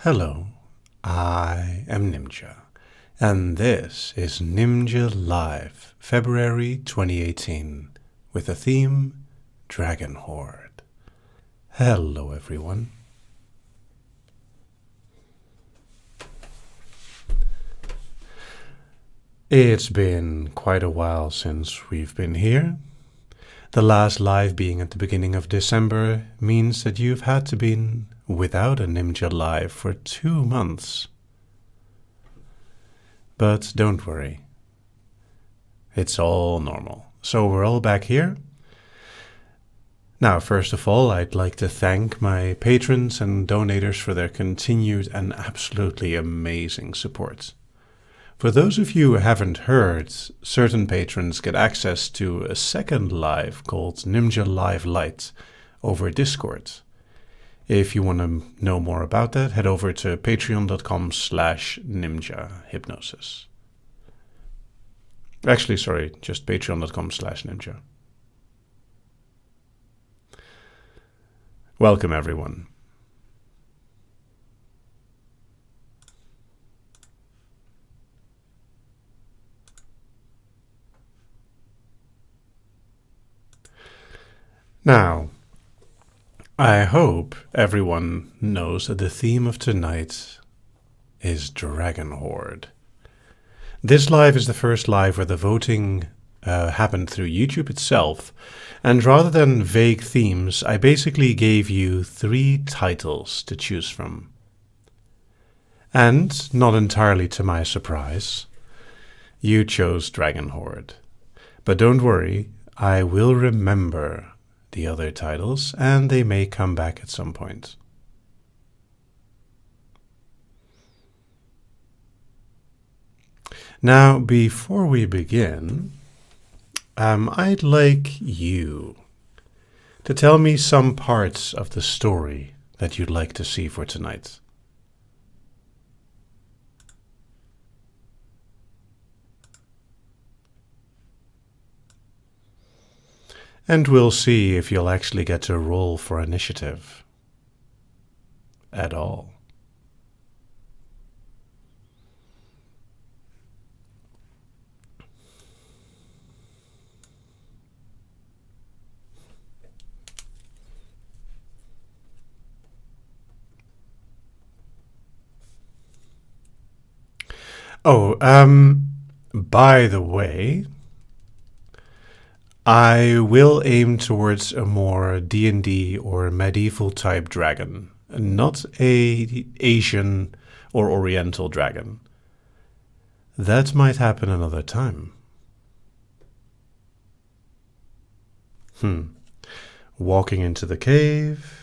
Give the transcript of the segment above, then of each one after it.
Hello, I am Nimja, and this is Nimja Live, February 2018, with the theme Dragon Hoard. Hello everyone. It's been quite a while since we've been here. The last live being at the beginning of December means that you've had to be without a Nimja live for 2 months. But don't worry. It's all normal. So we're all back here. Now, first of all, I'd like to thank my patrons and donators for their continued and absolutely amazing support. For those of you who haven't heard, certain patrons get access to a second live called Nimja Live Lite over Discord. If you want to know more about that, head over to patreon.com/Nimja Hypnosis. Actually, sorry, just patreon.com/Nimja. Welcome, everyone. Now, I hope everyone knows that the theme of tonight is Dragon Hoard. This live is the first live where the voting happened through YouTube itself, and rather than vague themes, I basically gave you 3 titles to choose from. And, not entirely to my surprise, you chose Dragon Hoard. But don't worry, I will remember the other titles, and they may come back at some point. Now, before we begin, I'd like you to tell me some parts of the story that you'd like to see for tonight. And we'll see if you'll actually get to roll for initiative at all. Oh, by the way, I will aim towards a more D&D or medieval type dragon, not a Asian or Oriental dragon. That might happen another time. Walking into the cave.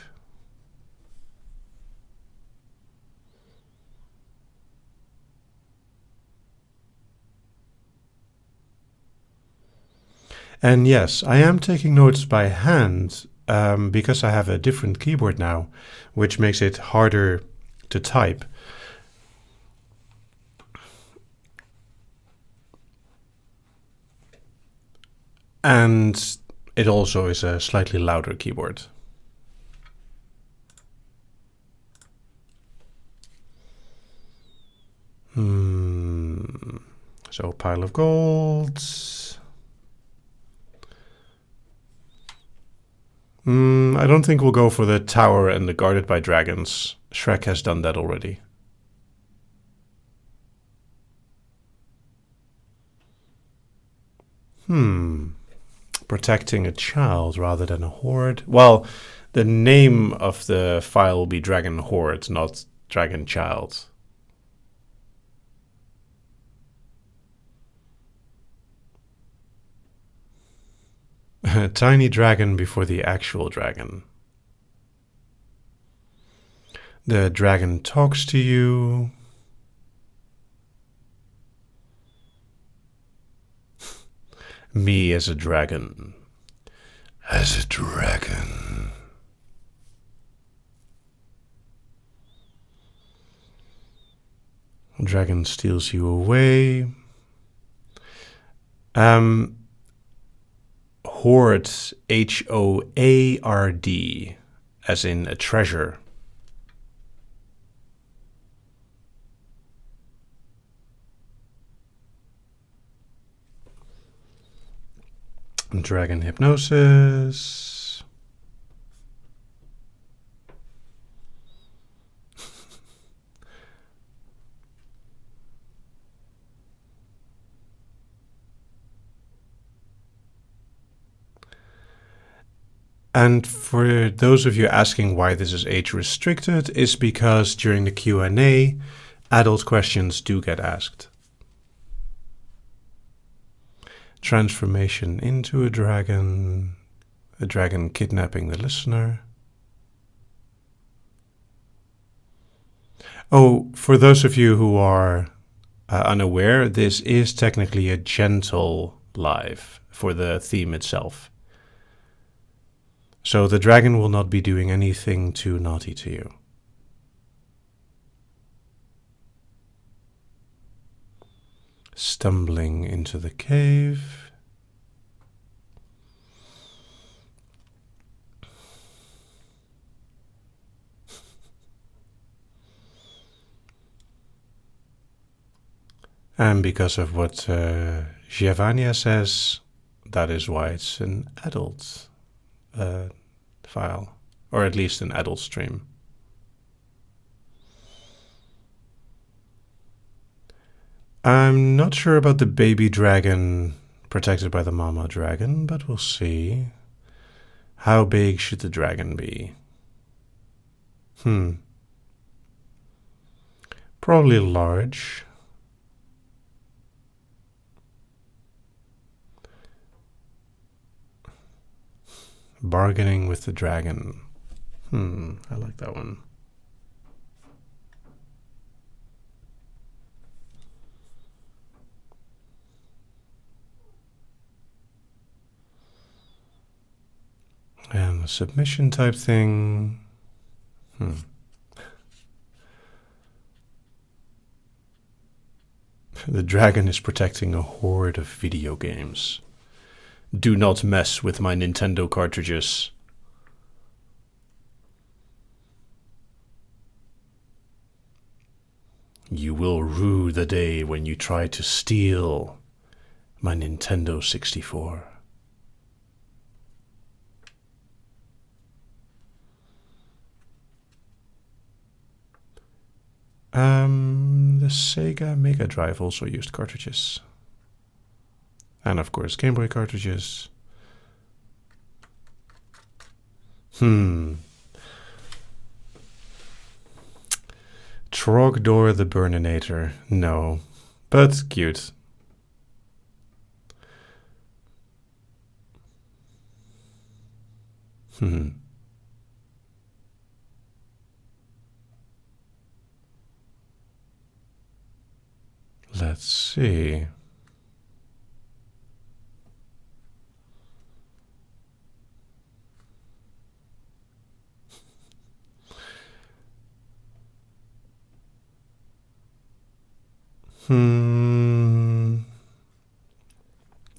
And yes, I am taking notes by hand because I have a different keyboard now, which makes it harder to type. And it also is a slightly louder keyboard. So, pile of gold. I don't think we'll go for the tower and the guarded by dragons. Shrek has done that already. Protecting a child rather than a hoard. Well, the name of the file will be Dragon Hoard, not Dragon Child. A tiny dragon before the actual dragon. The dragon talks to you. Me as a dragon. As a dragon. Dragon steals you away. Hoard, Hoard, as in a treasure. Dragon hypnosis. And for those of you asking why this is age restricted, is because during the Q&A, adult questions do get asked. Transformation into a dragon kidnapping the listener. Oh, for those of you who are unaware, this is technically a gentle live for the theme itself. So the dragon will not be doing anything too naughty to you. Stumbling into the cave. And because of what Giovanni says, that is why it's an adult file, or at least an adult stream. I'm not sure about the baby dragon protected by the mama dragon, but we'll see. How big should the dragon be? Probably large. Bargaining with the dragon. I like that one. And the submission type thing. The dragon is protecting a hoard of video games. Do not mess with my Nintendo cartridges. You will rue the day when you try to steal my Nintendo 64. The Sega Mega Drive also used cartridges. And of course, Game Boy cartridges. Trogdor the Burninator. No, but cute. Let's see.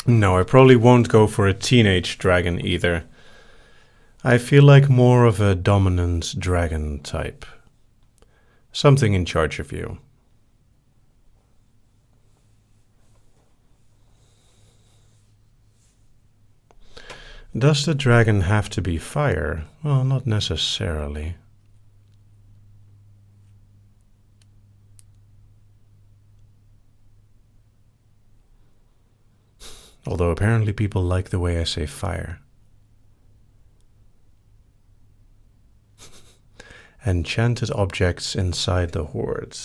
No, I probably won't go for a teenage dragon either. I feel like more of a dominant dragon type. Something in charge of you. Does the dragon have to be fire? Well, not necessarily. Although apparently people like the way I say fire. Enchanted objects inside the hoard.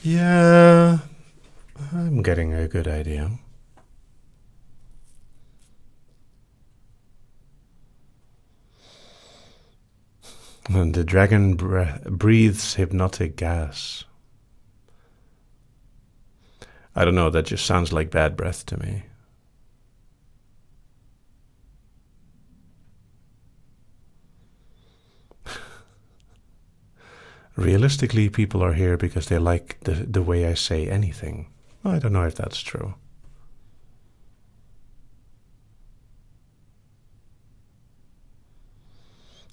Yeah, I'm getting a good idea. And the dragon breathes hypnotic gas. I don't know, that just sounds like bad breath to me. Realistically, people are here because they like the way I say anything. I don't know if that's true.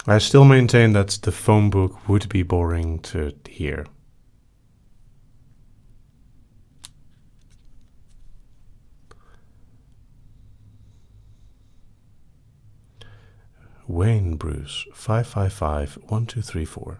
I still maintain that the phone book would be boring to hear. Wayne Bruce 555-1234.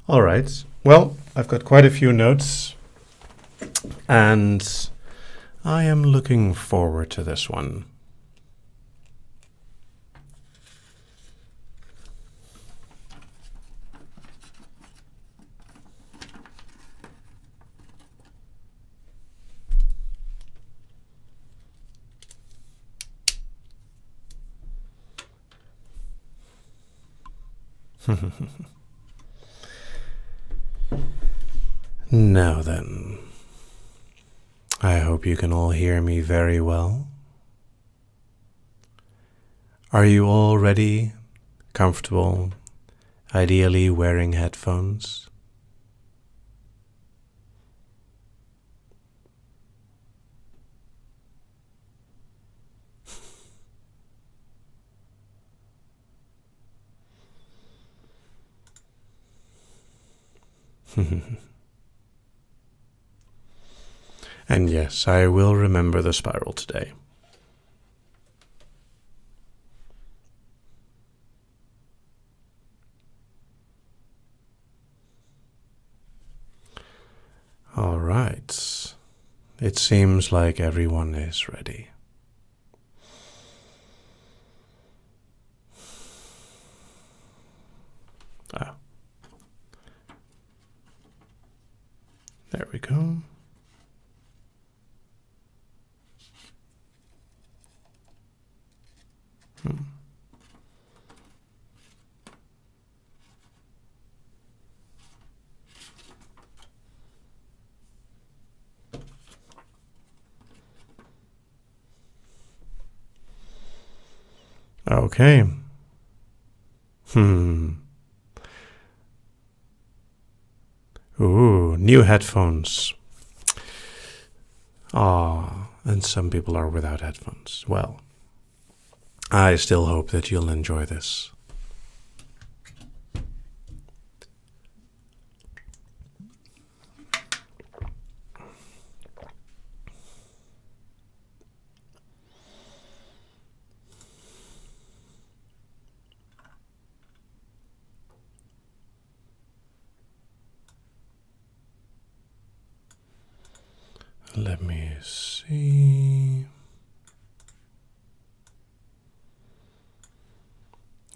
All right. Well, I've got quite a few notes, and I am looking forward to this one. Now then, I hope you can all hear me very well. Are you all ready, comfortable, ideally wearing headphones? And yes, I will remember the spiral today. All right. It seems like everyone is ready. Ah. There we go. Okay. Ooh, new headphones. And some people are without headphones. Well, I still hope that you'll enjoy this. Let me see.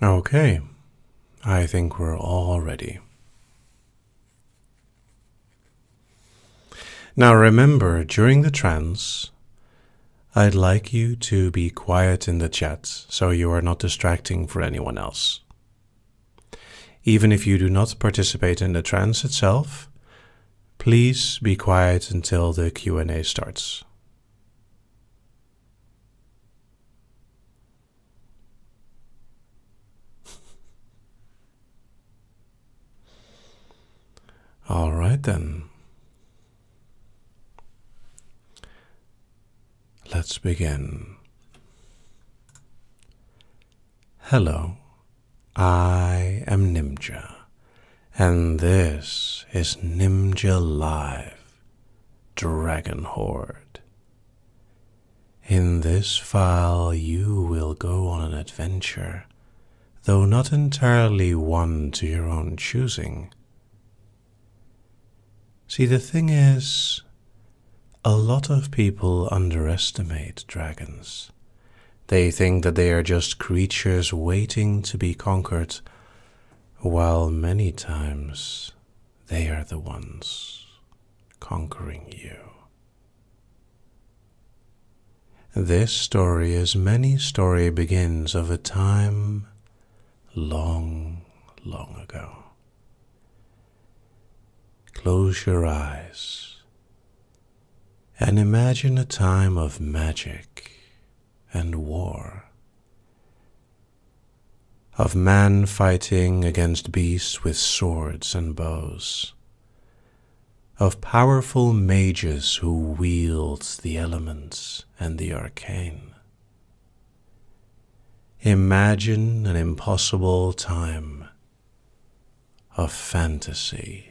Okay, I think we're all ready. Now remember, during the trance, I'd like you to be quiet in the chat so you are not distracting for anyone else. Even if you do not participate in the trance itself, please be quiet until the Q&A starts. All right then. Let's begin. Hello, I am Nimja, and this is Nimja Live, Dragon Hoard. In this file you will go on an adventure, though not entirely one to your own choosing. See, the thing is, a lot of people underestimate dragons. They think that they are just creatures waiting to be conquered, while many times they are the ones conquering you. This story, as many story, begins of a time long, long ago. close your eyes and imagine a time of magic and war, of man fighting against beasts with swords and bows, of powerful mages who wield the elements and the arcane. Imagine an impossible time of fantasy.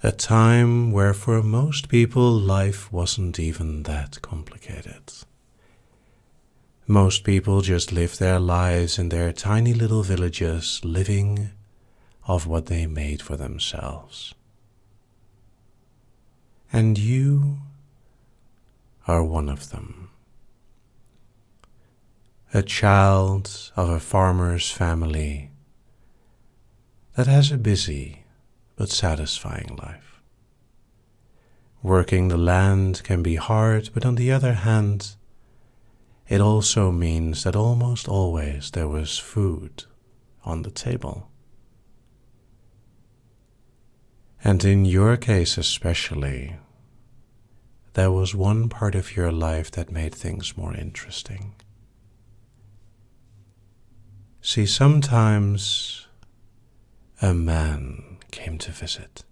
A time where for most people life wasn't even that complicated. Most people just lived their lives in their tiny little villages, living off what they made for themselves. And you are one of them. A child of a farmer's family that has a busy but satisfying life. Working the land can be hard, but on the other hand, it also means that almost always there was food on the table. And in your case especially, there was one part of your life that made things more interesting. See, sometimes a man came to visit.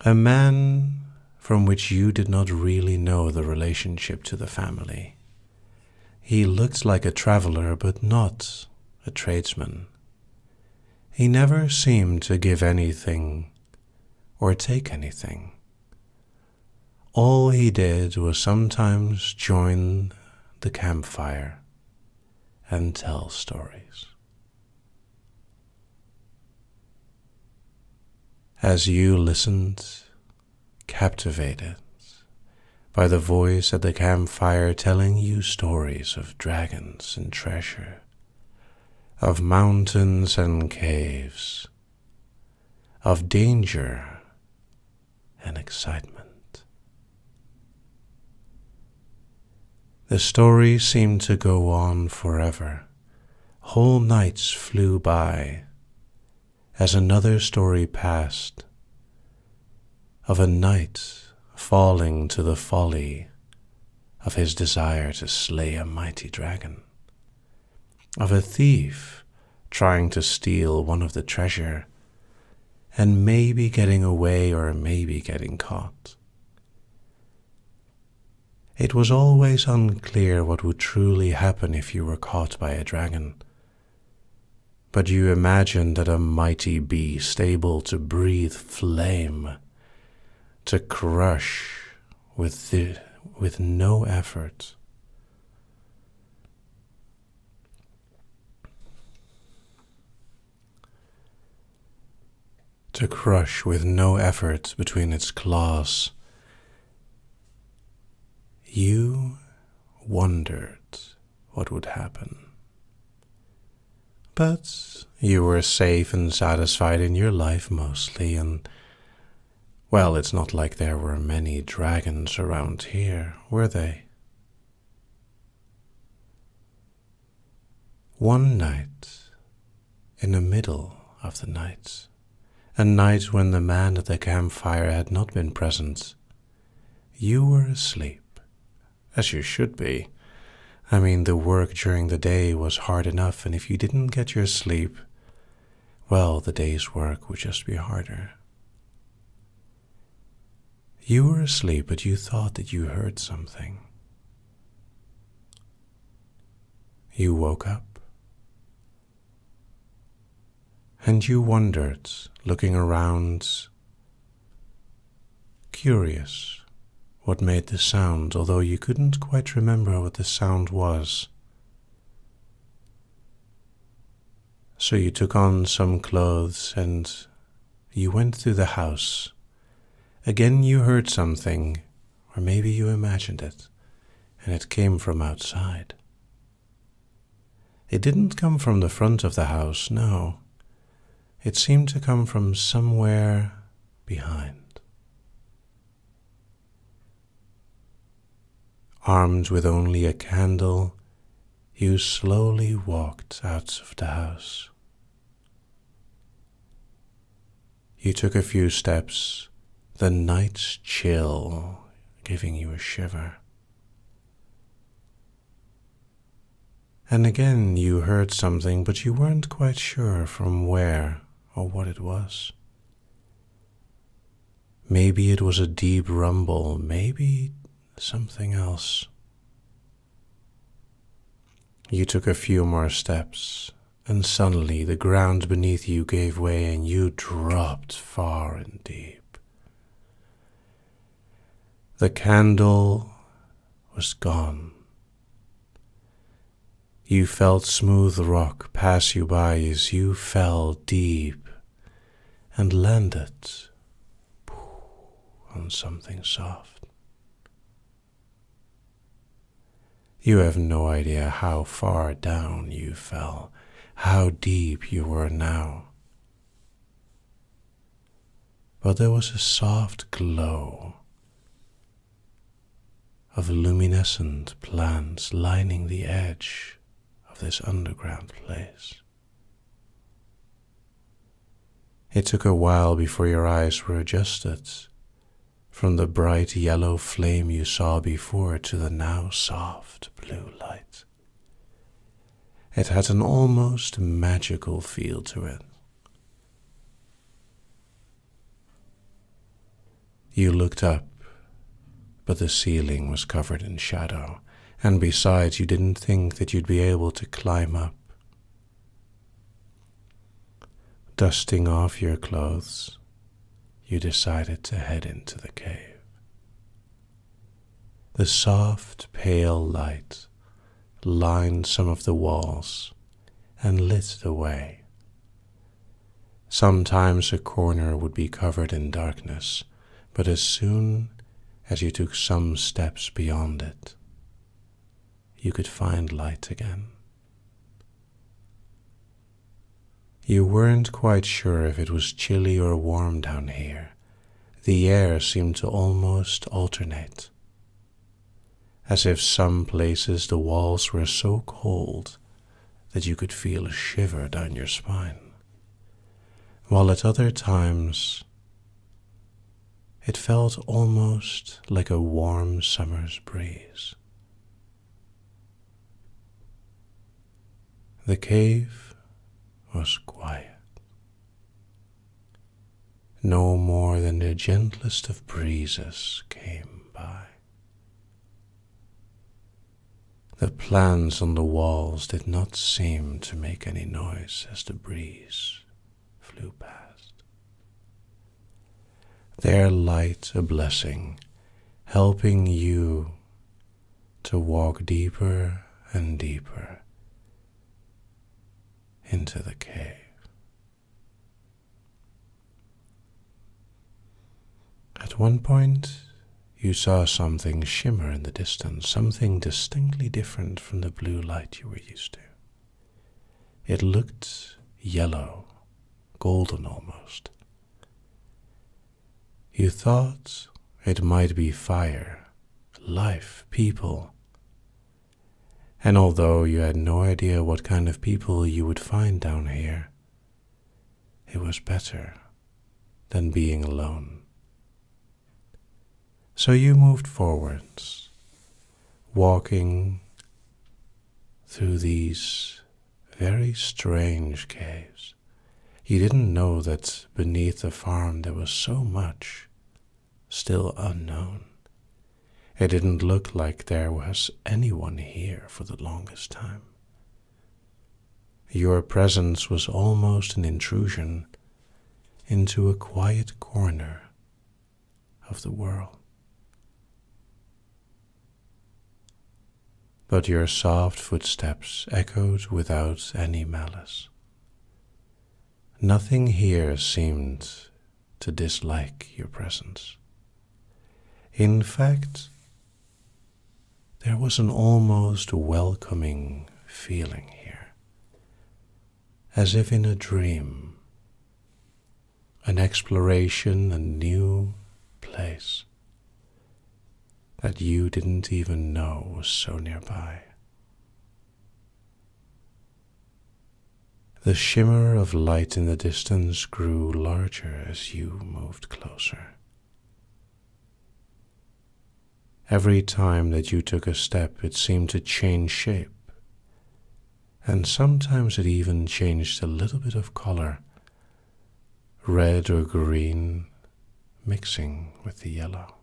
A man from which you did not really know the relationship to the family. He looked like a traveler, but not a tradesman. He never seemed to give anything or take anything. All he did was sometimes join the campfire and tell stories. As you listened, captivated by the voice at the campfire telling you stories of dragons and treasure, of mountains and caves, of danger and excitement. The story seemed to go on forever. Whole nights flew by as another story passed of a knight falling to the folly of his desire to slay a mighty dragon, of a thief trying to steal one of the treasure and maybe getting away or maybe getting caught. It was always unclear what would truly happen if you were caught by a dragon, but you imagined that a mighty beast able to breathe flame, to crush with no effort. To crush with no effort between its claws. You wondered what would happen. But you were safe and satisfied in your life mostly, and well, it's not like there were many dragons around here, were they? One night, in the middle of the night, a night when the man at the campfire had not been present, you were asleep, as you should be. I mean, the work during the day was hard enough, and if you didn't get your sleep, well, the day's work would just be harder. You were asleep, but you thought that you heard something. You woke up, and you wondered, looking around, curious what made the sound, although you couldn't quite remember what the sound was. So you took on some clothes and you went through the house. Again you heard something, or maybe you imagined it, and it came from outside. It didn't come from the front of the house, no. It seemed to come from somewhere behind. Armed with only a candle, you slowly walked out of the house. You took a few steps, the night's chill giving you a shiver. And again you heard something, but you weren't quite sure from where or what it was. Maybe it was a deep rumble, maybe something else. You took a few more steps, and suddenly the ground beneath you gave way and you dropped far and deep. The candle was gone. You felt smooth rock pass you by as you fell deep and landed on something soft. You have no idea how far down you fell, how deep you were now. But there was a soft glow of luminescent plants lining the edge of this underground place. It took a while before your eyes were adjusted from the bright yellow flame you saw before to the now soft blue light. It had an almost magical feel to it. You looked up, but the ceiling was covered in shadow, and besides, you didn't think that you'd be able to climb up. Dusting off your clothes, you decided to head into the cave. The soft, pale light lined some of the walls and lit the way. Sometimes a corner would be covered in darkness, but as soon as you took some steps beyond it, you could find light again. You weren't quite sure if it was chilly or warm down here. The air seemed to almost alternate, as if some places the walls were so cold that you could feel a shiver down your spine, while at other times it felt almost like a warm summer's breeze. The cave was quiet. No more than the gentlest of breezes came by. The plants on the walls did not seem to make any noise as the breeze flew past. Their light a blessing, helping you to walk deeper and deeper into the cave. At one point, you saw something shimmer in the distance, something distinctly different from the blue light you were used to. It looked yellow, golden almost. You thought it might be fire, life, people. And although you had no idea what kind of people you would find down here, it was better than being alone. So you moved forwards, walking through these very strange caves. You didn't know that beneath the farm there was so much still unknown. It didn't look like there was anyone here for the longest time. Your presence was almost an intrusion into a quiet corner of the world. But your soft footsteps echoed without any malice. Nothing here seemed to dislike your presence. In fact, there was an almost welcoming feeling here, as if in a dream, an exploration, a new place that you didn't even know was so nearby. The shimmer of light in the distance grew larger as you moved closer. Every time that you took a step, it seemed to change shape, and sometimes it even changed a little bit of color, red or green, mixing with the yellow.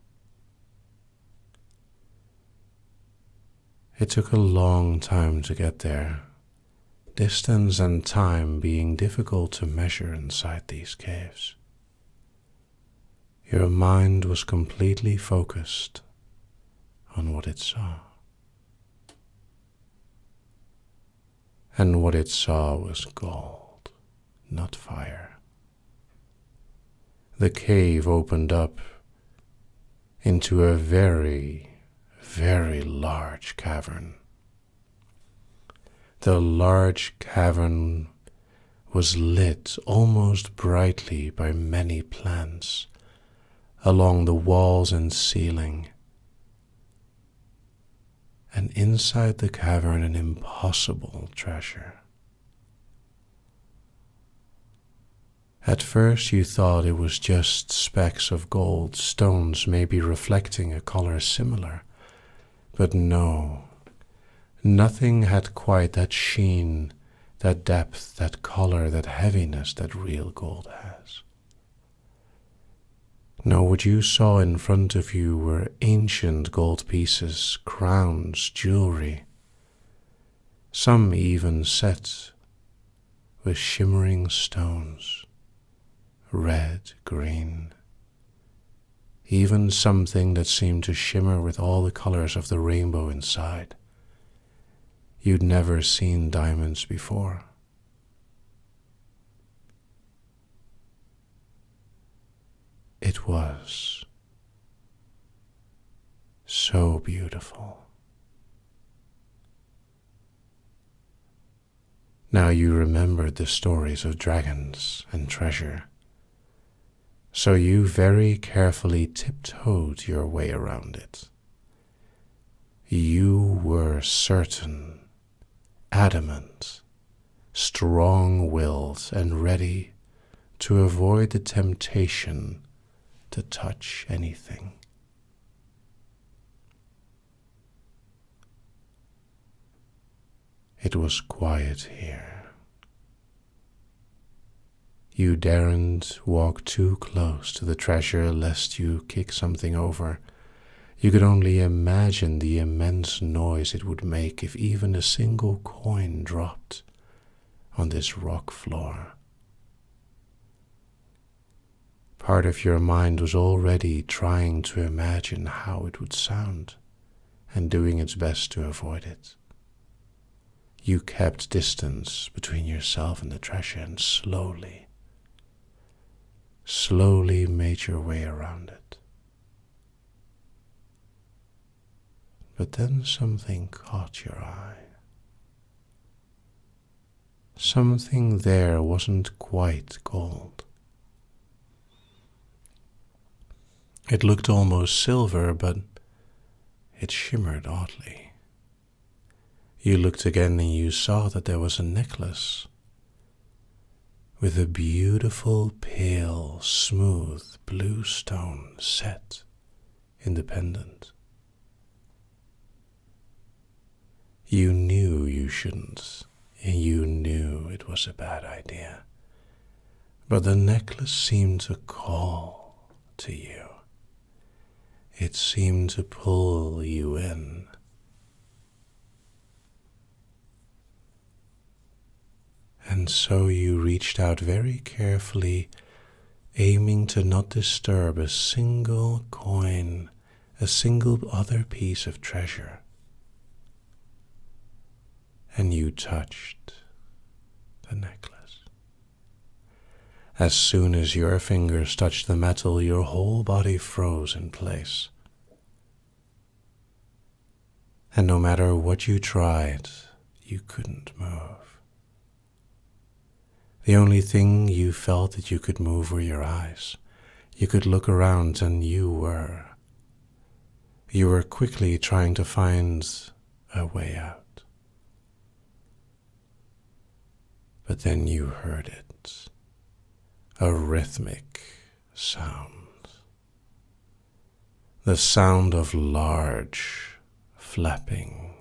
It took a long time to get there, distance and time being difficult to measure inside these caves. Your mind was completely focused on what it saw. And what it saw was gold, not fire. The cave opened up into a very, very large cavern. The large cavern was lit almost brightly by many plants along the walls and ceiling, and inside the cavern an impossible treasure. At first you thought it was just specks of gold, stones maybe reflecting a color similar, but no, nothing had quite that sheen, that depth, that color, that heaviness that real gold has. No, what you saw in front of you were ancient gold pieces, crowns, jewelry, some even set with shimmering stones, red, green, even something that seemed to shimmer with all the colors of the rainbow inside. You'd never seen diamonds before. It was so beautiful. Now you remembered the stories of dragons and treasure, so you very carefully tiptoed your way around it. You were certain, adamant, strong-willed, and ready to avoid the temptation to touch anything. It was quiet here. You daren't walk too close to the treasure lest you kick something over. You could only imagine the immense noise it would make if even a single coin dropped on this rock floor. Part of your mind was already trying to imagine how it would sound and doing its best to avoid it. You kept distance between yourself and the treasure and slowly made your way around it. But then something caught your eye. Something there wasn't quite gold. It looked almost silver, but it shimmered oddly. You looked again and you saw that there was a necklace with a beautiful, pale, smooth blue stone set in the pendant. You knew you shouldn't, and you knew it was a bad idea, but the necklace seemed to call to you. It seemed to pull you in. And so you reached out very carefully, aiming to not disturb a single coin, a single other piece of treasure. And you touched the necklace. As soon as your fingers touched the metal, your whole body froze in place. And no matter what you tried, you couldn't move. The only thing you felt that you could move were your eyes. You could look around and you were quickly trying to find a way out. but then you heard it, a rhythmic sound, the sound of large, flapping,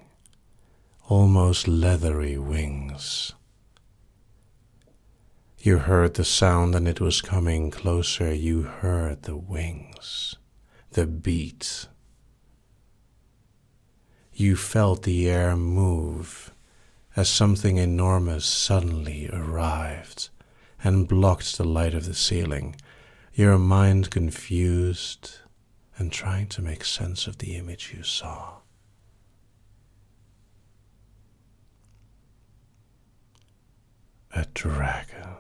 almost leathery wings. You heard the sound and it was coming closer. You heard the wings, the beat. You felt the air move as something enormous suddenly arrived and blocked the light of the ceiling, your mind confused and trying to make sense of the image you saw. A dragon.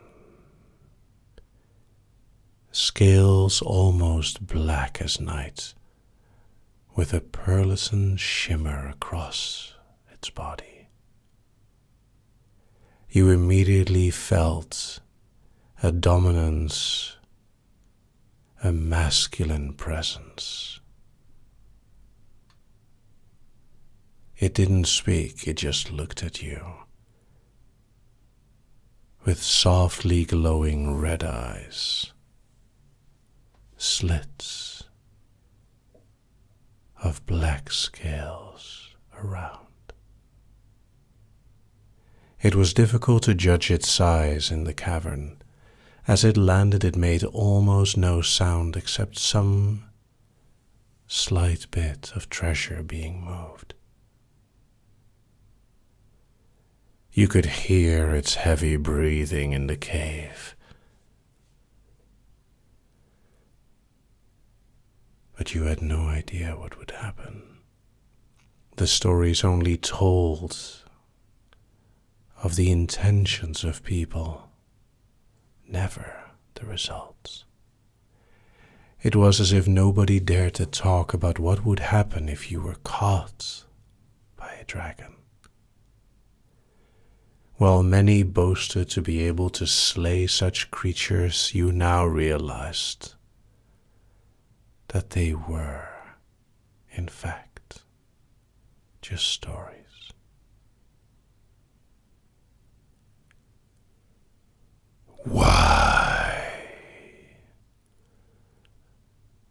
Scales almost black as night, with a pearlescent shimmer across its body. You immediately felt a dominance, a masculine presence. It didn't speak, it just looked at you with softly glowing red eyes, slits of black scales around. It was difficult to judge its size in the cavern. As it landed, it made almost no sound except some slight bit of treasure being moved. You could hear its heavy breathing in the cave. But you had no idea what would happen. The stories only told of the intentions of people, never the results. It was as if nobody dared to talk about what would happen if you were caught by a dragon. While many boasted to be able to slay such creatures, you now realized that they were, in fact, just stories. Why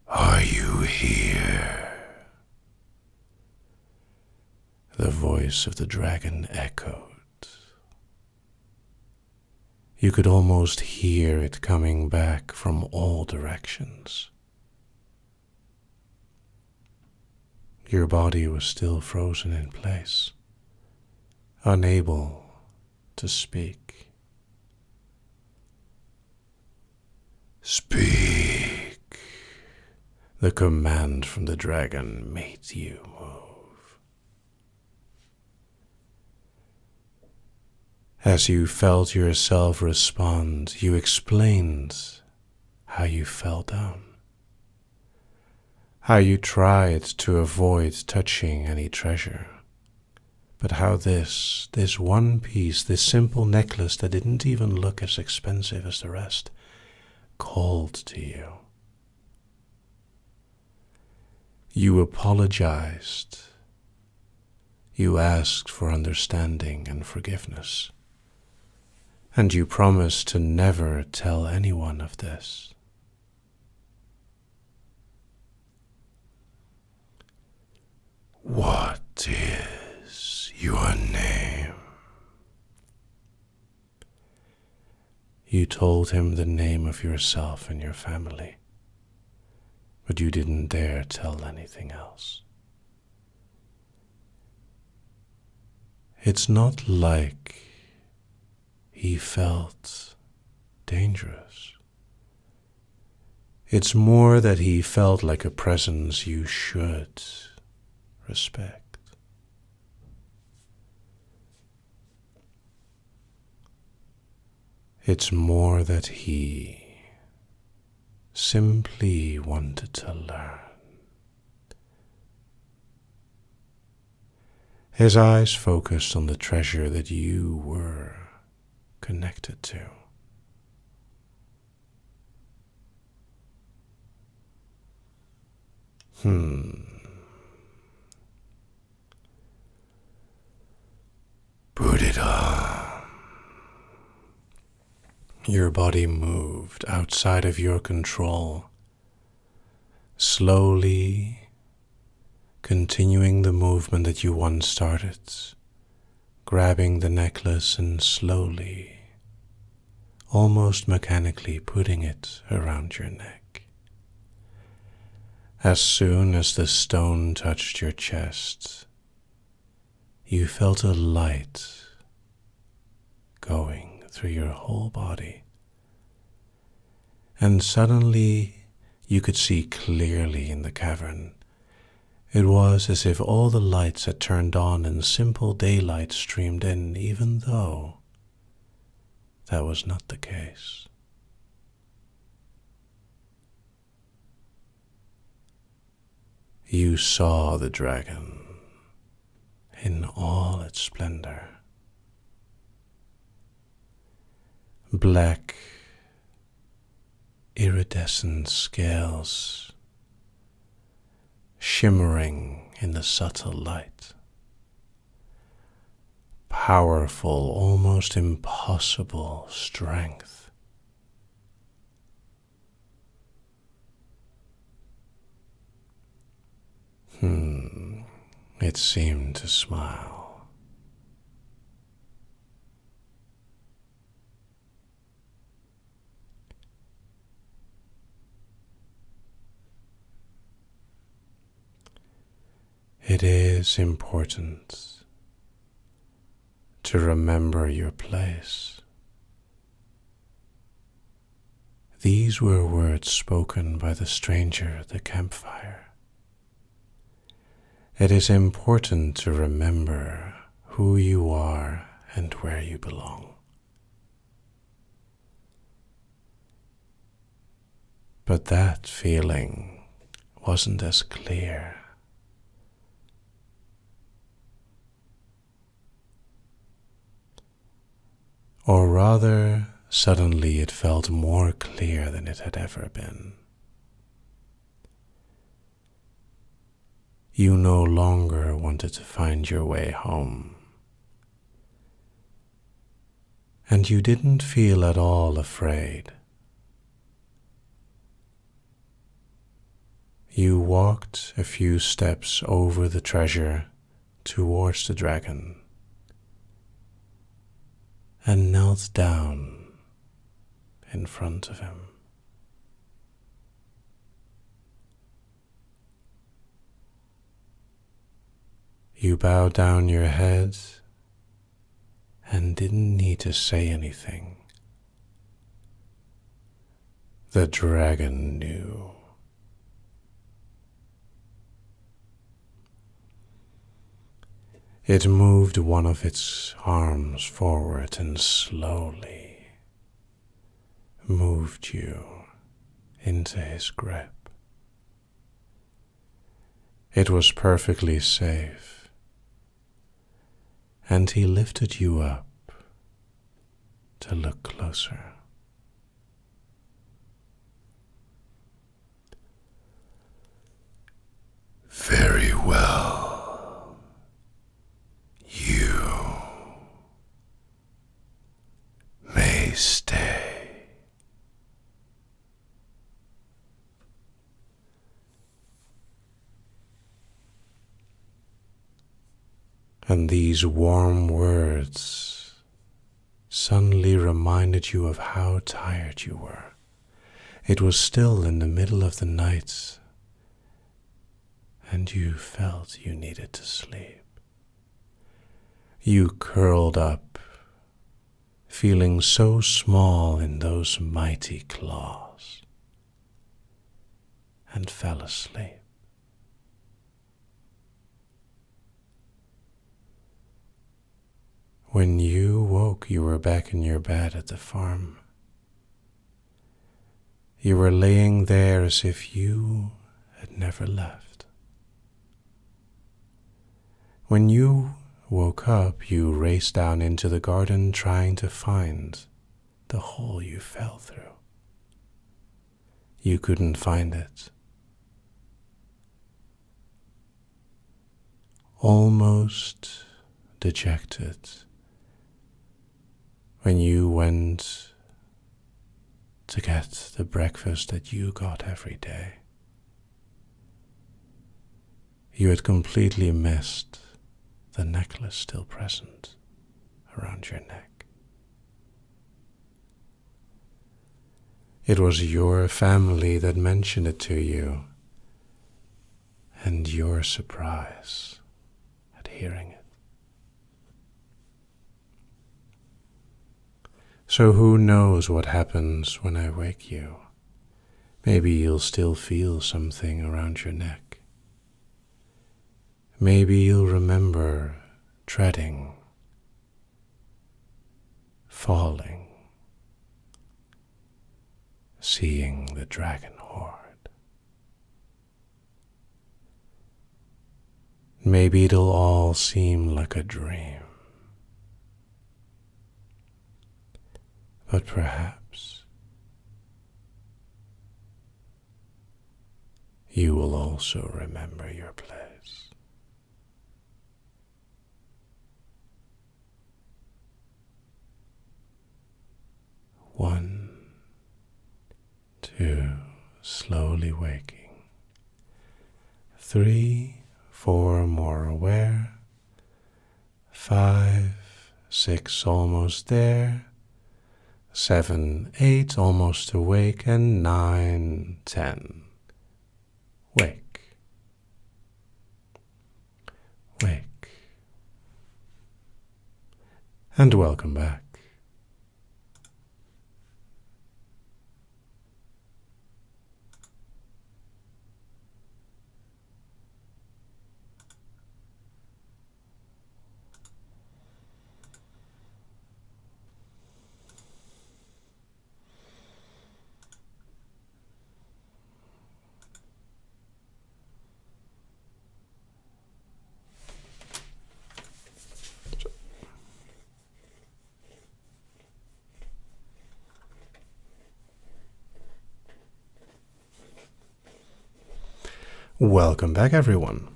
are you here? The voice of the dragon echoed. You could almost hear it coming back from all directions. Your body was still frozen in place, unable to speak. Speak. The command from the dragon made you move. As you felt yourself respond, you explained how you fell down, how you tried to avoid touching any treasure, but how this one piece, this simple necklace that didn't even look as expensive as the rest, called to you. You apologized. You asked for understanding and forgiveness. And you promised to never tell anyone of this. What is your name? You told him the name of yourself and your family, but you didn't dare tell anything else. It's not like he felt dangerous. It's more that he felt like a presence you should respect. It's more that he simply wanted to learn. His eyes focused on the treasure that you were connected to. Put it on. Your body moved outside of your control, slowly continuing the movement that you once started, grabbing the necklace and slowly, almost mechanically putting it around your neck. As soon as the stone touched your chest, you felt a light going through your whole body, and suddenly you could see clearly in the cavern. It was as if all the lights had turned on and simple daylight streamed in, even though that was not the case. You saw the dragon in all its splendor. Black, iridescent scales shimmering in the subtle light. Powerful, almost impossible strength. It seemed to smile. It is important to remember your place. These were words spoken by the stranger at the campfire. It is important to remember who you are and where you belong. But that feeling wasn't as clear. Or rather, suddenly it felt more clear than it had ever been. You no longer wanted to find your way home. And you didn't feel at all afraid. You walked a few steps over the treasure towards the dragon and knelt down in front of him. You bowed down your head and didn't need to say anything. The dragon knew. It moved one of its arms forward and slowly moved you into his grip. It was perfectly safe. And he lifted you up to look closer. Very well. You may stay. And these warm words suddenly reminded you of how tired you were. It was still in the middle of the night, and you felt you needed to sleep. You curled up, feeling so small in those mighty claws, and fell asleep. When you woke, you were back in your bed at the farm. You were laying there as if you had never left. When you woke up, you raced down into the garden trying to find the hole you fell through. You couldn't find it. Almost dejected, when you went to get the breakfast that you got every day. You had completely missed the necklace still present around your neck. It was your family that mentioned it to you, and your surprise at hearing it. So who knows what happens when I wake you? Maybe you'll still feel something around your neck. Maybe you'll remember treading, falling, seeing the dragon Hoard. Maybe it'll all seem like a dream. But perhaps you will also remember your place. One, two, slowly waking. 3, 4 more aware. 5, 6 almost there. 7, 8 almost awake, and 9, 10. Wake. Wake. And welcome back. Welcome back, everyone.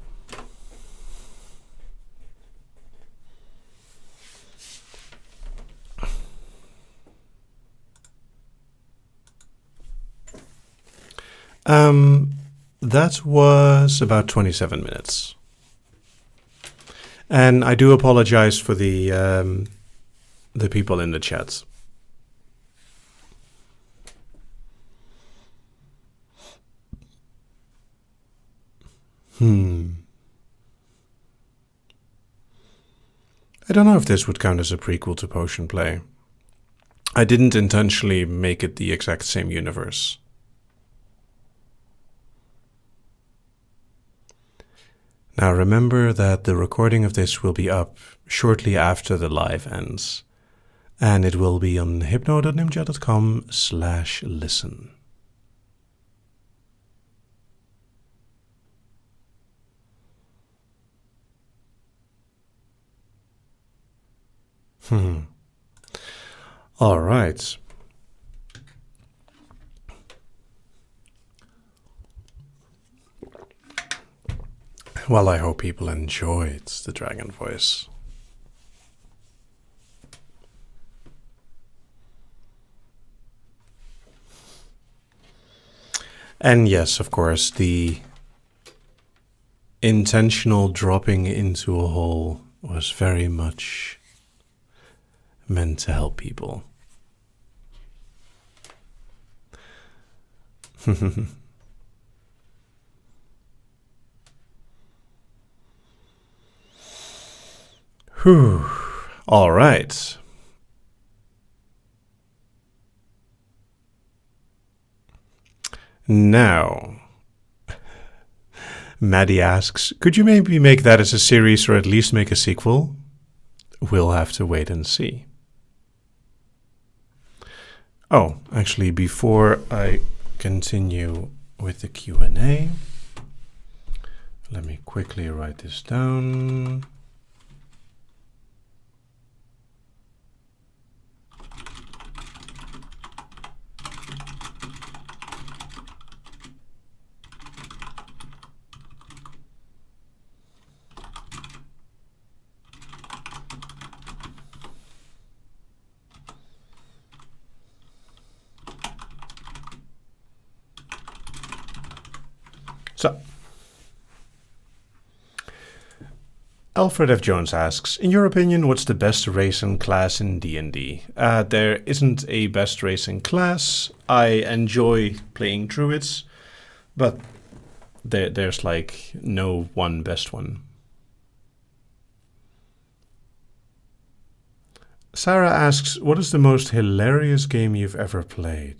That was about 27 minutes. And I do apologize for the people in the chat. I don't know if this would count as a prequel to Potion Play. I didn't intentionally make it the exact same universe. Now remember that the recording of this will be up shortly after the live ends, and it will be on hypno.nimja.com/listen. All right. Well, I hope people enjoyed the dragon voice. And yes, of course, the intentional dropping into a hole was very much meant to help people. Whew. All right. Now, Maddie asks, could you maybe make that as a series or at least make a sequel? We'll have to wait and see. Oh, actually, before I continue with the Q&A, let me quickly write this down. So, Alfred F. Jones asks, in your opinion, what's the best racing class in D&D? There isn't a best racing class. I enjoy playing druids, but there's like no one best one. Sarah asks, what is the most hilarious game you've ever played?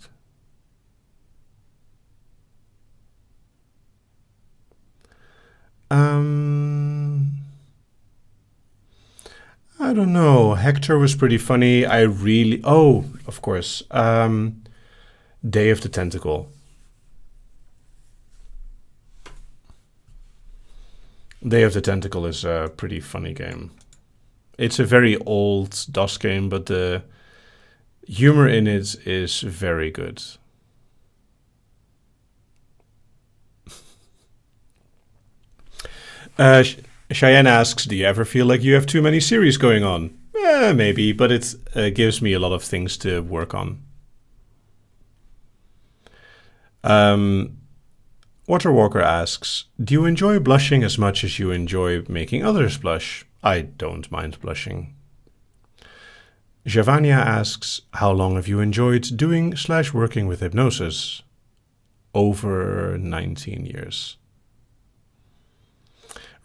I don't know. Hector was pretty funny. Oh, of course. Day of the Tentacle. Day of the Tentacle is a pretty funny game. It's a very old DOS game, but the humor in it is very good. Cheyenne asks, do you ever feel like you have too many series going on? Maybe, but it gives me a lot of things to work on. Waterwalker asks, do you enjoy blushing as much as you enjoy making others blush? I don't mind blushing. Javania asks, how long have you enjoyed doing/working with hypnosis? Over 19 years.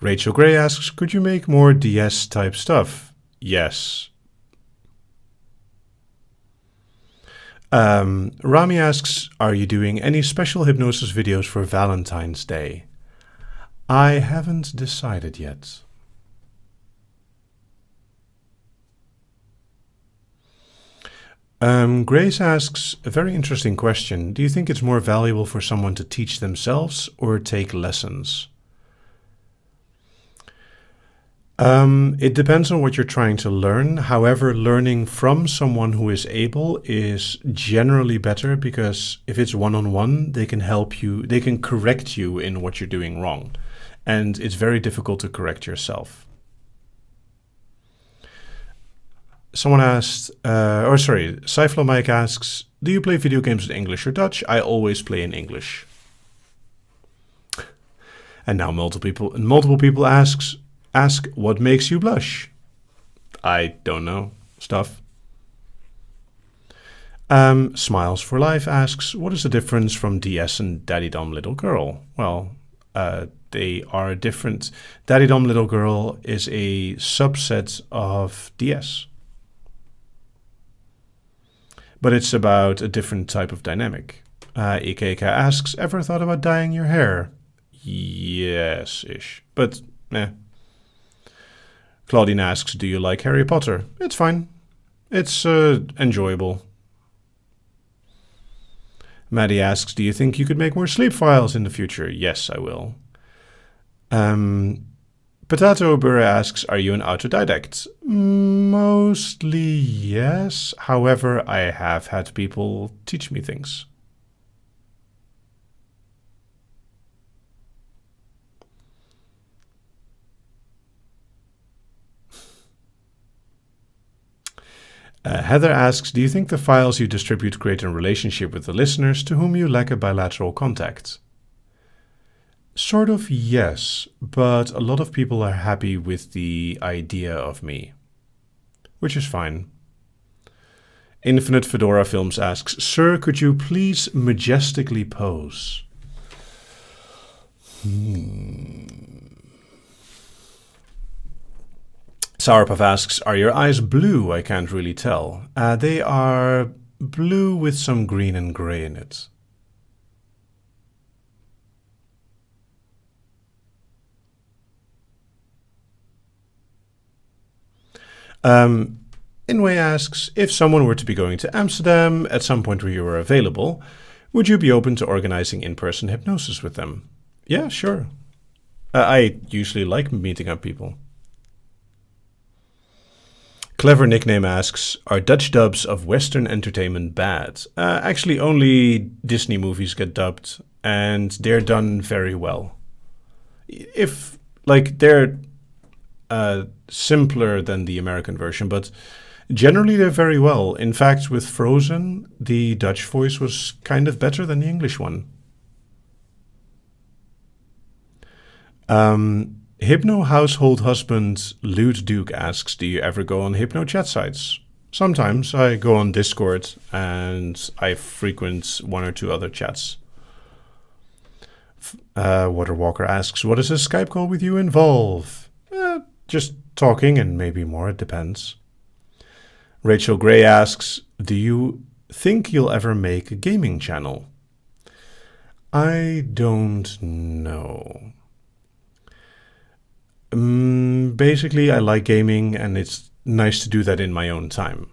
Rachel Gray asks, could you make more DS type stuff? Yes. Rami asks, are you doing any special hypnosis videos for Valentine's Day? I haven't decided yet. Grace asks, a very interesting question. Do you think it's more valuable for someone to teach themselves or take lessons? It depends on what you're trying to learn. However, learning from someone who is able is generally better because if it's one-on-one, they can help you, they can correct you in what you're doing wrong. And it's very difficult to correct yourself. Someone asked, Cyflo Mike asks, do you play video games in English or Dutch? I always play in English. And now multiple people ask, what makes you blush? I don't know. Stuff. Smiles for Life asks, what is the difference from DS and Daddy Dumb Little Girl? Well, they are different. Daddy Dumb Little Girl is a subset of DS. But it's about a different type of dynamic. Ikeka asks, ever thought about dyeing your hair? Yes-ish. But, Claudine asks, do you like Harry Potter? It's fine. It's enjoyable. Maddie asks, do you think you could make more sleep files in the future? Yes, I will. Potato Burra asks, are you an autodidact? Mostly yes. However, I have had people teach me things. Heather asks, do you think the files you distribute create a relationship with the listeners to whom you lack a bilateral contact? Sort of, yes, but a lot of people are happy with the idea of me, which is fine. Infinite Fedora Films asks, sir, could you please majestically pose? Sourpuff asks, are your eyes blue? I can't really tell. They are blue with some green and gray in it. Inway asks, if someone were to be going to Amsterdam at some point where you were available, would you be open to organizing in-person hypnosis with them? Yeah, sure. I usually like meeting up people. Clever Nickname asks, are Dutch dubs of Western entertainment bad? Actually, only Disney movies get dubbed, and they're done very well. They're simpler than the American version, but generally they're very well. In fact, with Frozen, the Dutch voice was kind of better than the English one. Hypno household husband Lute Duke asks, do you ever go on Hypno chat sites? Sometimes I go on Discord and I frequent one or two other chats. Waterwalker asks, what does a Skype call with you involve? Just talking and maybe more, it depends. Rachel Gray asks, do you think you'll ever make a gaming channel? I don't know. Basically, I like gaming and it's nice to do that in my own time.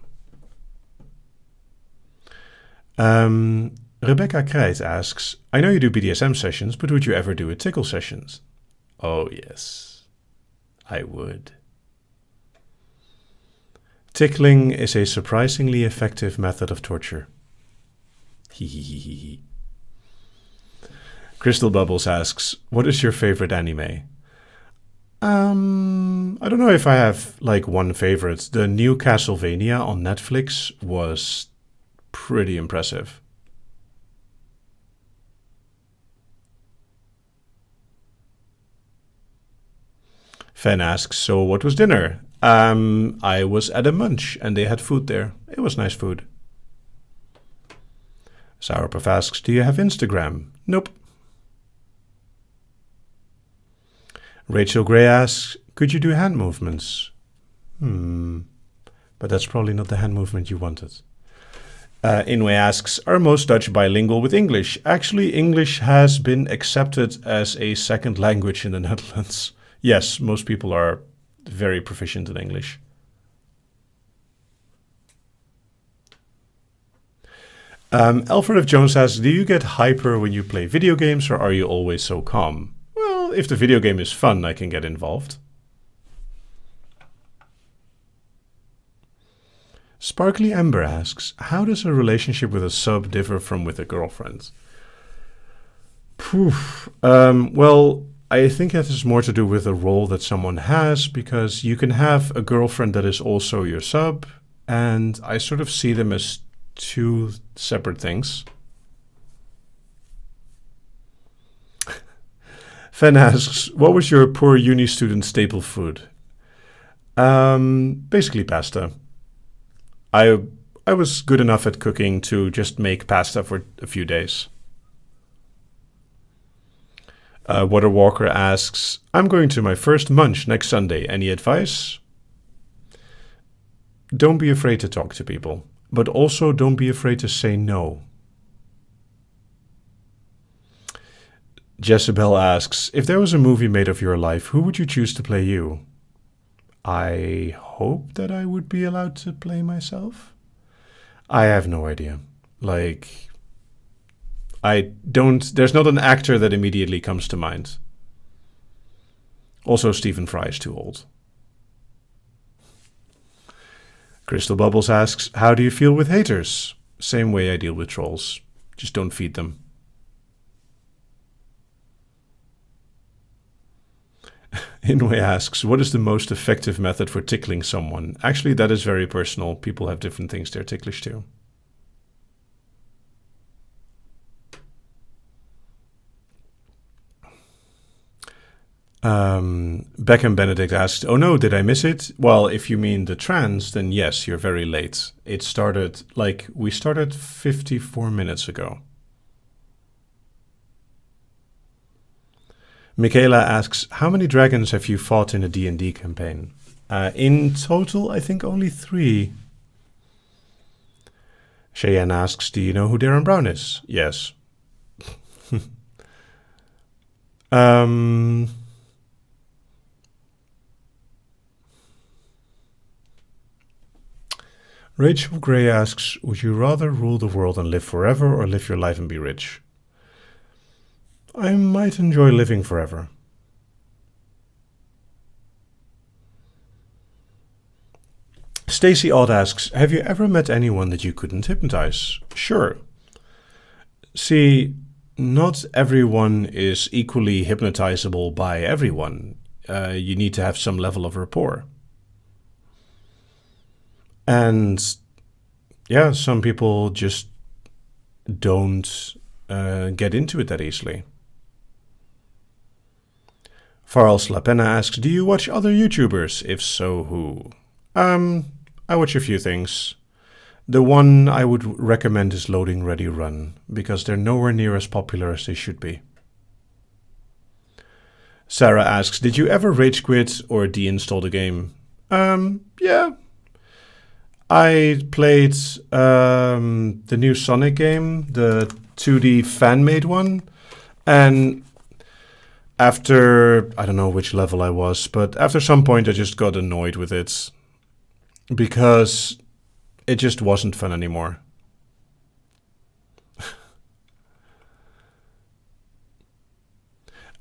Rebecca Krijt asks, I know you do BDSM sessions, but would you ever do a tickle sessions? Oh, yes, I would. Tickling is a surprisingly effective method of torture. Hehehehe. Crystal Bubbles asks, what is your favorite anime? I don't know if I have like one favorite. The new Castlevania on Netflix was pretty impressive. Fen asks, so what was dinner? I was at a munch and they had food there. It was nice food. Sourpuff asks, do you have Instagram? Nope. Rachel Gray asks, could you do hand movements? But that's probably not the hand movement you wanted. Inway asks, are most Dutch bilingual with English? Actually, English has been accepted as a second language in the Netherlands. Yes, most people are very proficient in English. Alfred F. Jones asks, do you get hyper when you play video games or are you always so calm? Well, if the video game is fun, I can get involved. Sparkly Ember asks, how does a relationship with a sub differ from with a girlfriend? Well, I think that has more to do with the role that someone has, because you can have a girlfriend that is also your sub, and I sort of see them as two separate things. Fen asks, what was your poor uni student staple food? Basically pasta. I was good enough at cooking to just make pasta for a few days. Waterwalker asks, I'm going to my first munch next Sunday. Any advice? Don't be afraid to talk to people, but also don't be afraid to say no. Jezebel asks, if there was a movie made of your life, who would you choose to play you? I hope that I would be allowed to play myself. I have no idea. Like, there's not an actor that immediately comes to mind. Also, Stephen Fry is too old. Crystal Bubbles asks, how do you feel with haters? Same way I deal with trolls. Just don't feed them. Inway asks, what is the most effective method for tickling someone? Actually, that is very personal. People have different things they're ticklish to. Beckham Benedict asked, oh no, did I miss it? Well, if you mean the trans, then yes, you're very late. It started, we started 54 minutes ago. Michaela asks, how many dragons have you fought in a D&D campaign? In total, I think only 3. Cheyenne asks, do you know who Darren Brown is? Yes. Rachel Gray asks, would you rather rule the world and live forever or live your life and be rich? I might enjoy living forever. Stacy Odd asks, have you ever met anyone that you couldn't hypnotize? Sure. See, not everyone is equally hypnotizable by everyone. You need to have some level of rapport. And yeah, some people just don't get into it that easily. Farals Lapena asks, do you watch other YouTubers? If so, who? I watch a few things. The one I would recommend is Loading Ready Run, because they're nowhere near as popular as they should be. Sarah asks, did you ever rage quit or deinstall the game? Yeah. I played the new Sonic game, the 2D fan-made one, and after, I don't know which level I was, but after some point I just got annoyed with it because it just wasn't fun anymore.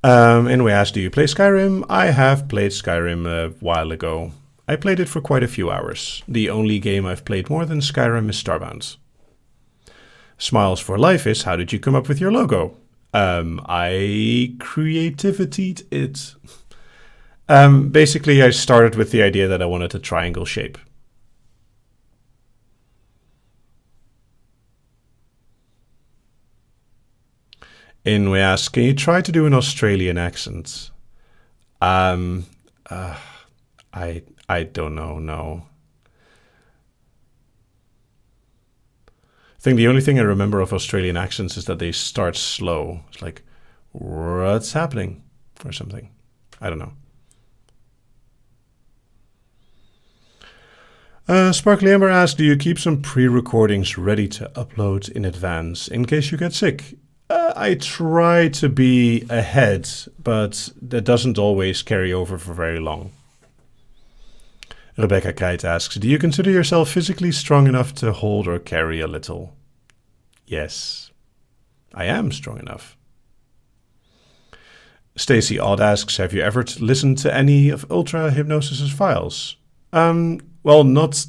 Anyway, asked, do you play Skyrim? I have played Skyrim a while ago. I played it for quite a few hours. The only game I've played more than Skyrim is Starbound. Smiles for Life is, how did you come up with your logo? I creativitied it. Basically, I started with the idea that I wanted a triangle shape. In we ask, can you try to do an Australian accent? I don't know, no. I think the only thing I remember of Australian accents is that they start slow. It's like, what's happening? Or something. I don't know. Sparkly Ember asks, do you keep some pre-recordings ready to upload in advance in case you get sick? I try to be ahead, but that doesn't always carry over for very long. Rebecca Kite asks, do you consider yourself physically strong enough to hold or carry a little? Yes, I am strong enough. Stacy Odd asks, have you ever listened to any of Ultra Hypnosis's files? Well, not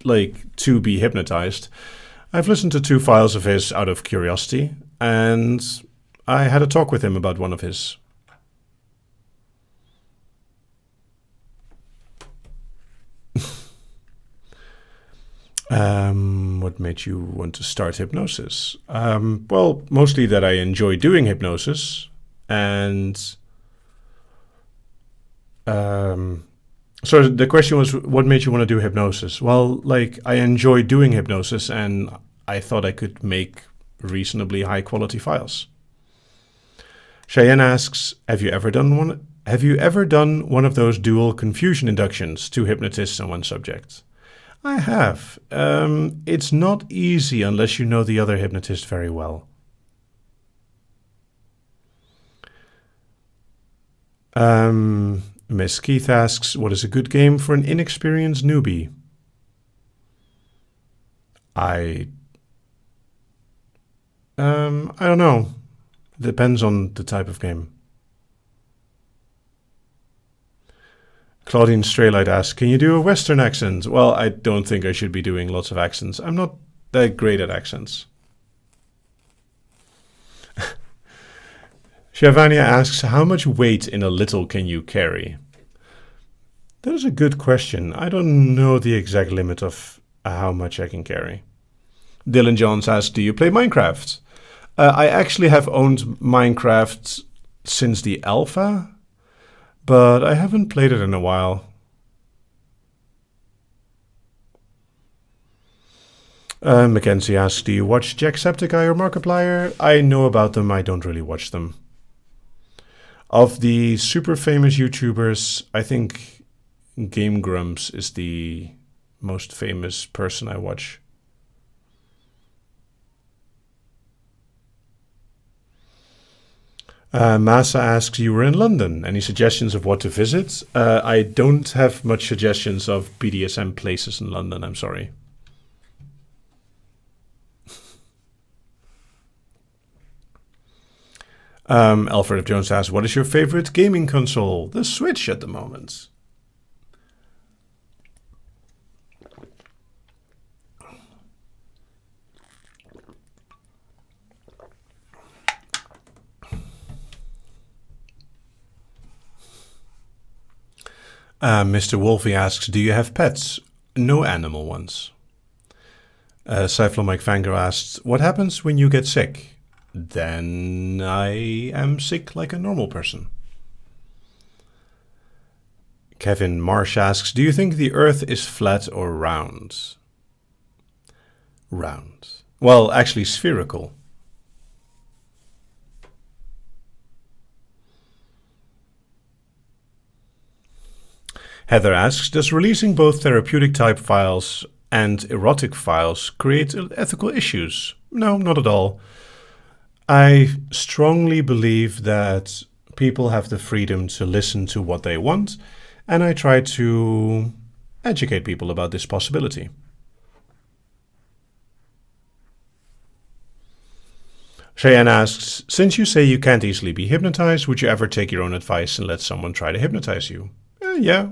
like to be hypnotized. I've listened to 2 files of his out of curiosity, and I had a talk with him about one of his. What made you want to start hypnosis? Well, mostly that I enjoy doing hypnosis, and so the question was, what made you want to do hypnosis? Well, like, I enjoy doing hypnosis, and I thought I could make reasonably high quality files. Cheyenne asks, have you ever done one of those dual confusion inductions, 2 hypnotists and 1 subject? I have. It's not easy unless you know the other hypnotist very well. Miss Keith asks, what is a good game for an inexperienced newbie? I don't know. Depends on the type of game. Claudine Straylight asks, can you do a Western accent? Well, I don't think I should be doing lots of accents. I'm not that great at accents. Shavania asks, how much weight in a little can you carry? That is a good question. I don't know the exact limit of how much I can carry. Dylan Johns asks, do you play Minecraft? I actually have owned Minecraft since the alpha, but I haven't played it in a while. Mackenzie asks, do you watch Jacksepticeye or Markiplier? I know about them, I don't really watch them. Of the super famous YouTubers, I think Game Grumps is the most famous person I watch. Masa asks, you were in London. Any suggestions of what to visit? I don't have much suggestions of BDSM places in London, I'm sorry. Alfred Jones asks, what is your favorite gaming console? The Switch at the moment. Mr. Wolfie asks, do you have pets? No animal ones. Cyflo Mike Fanger asks, what happens when you get sick? Then I am sick like a normal person. Kevin Marsh asks, do you think the Earth is flat or round? Round. Well, actually spherical. Heather asks, does releasing both therapeutic type files and erotic files create ethical issues? No, not at all. I strongly believe that people have the freedom to listen to what they want, and I try to educate people about this possibility. Cheyenne asks, since you say you can't easily be hypnotized, would you ever take your own advice and let someone try to hypnotize you? Yeah.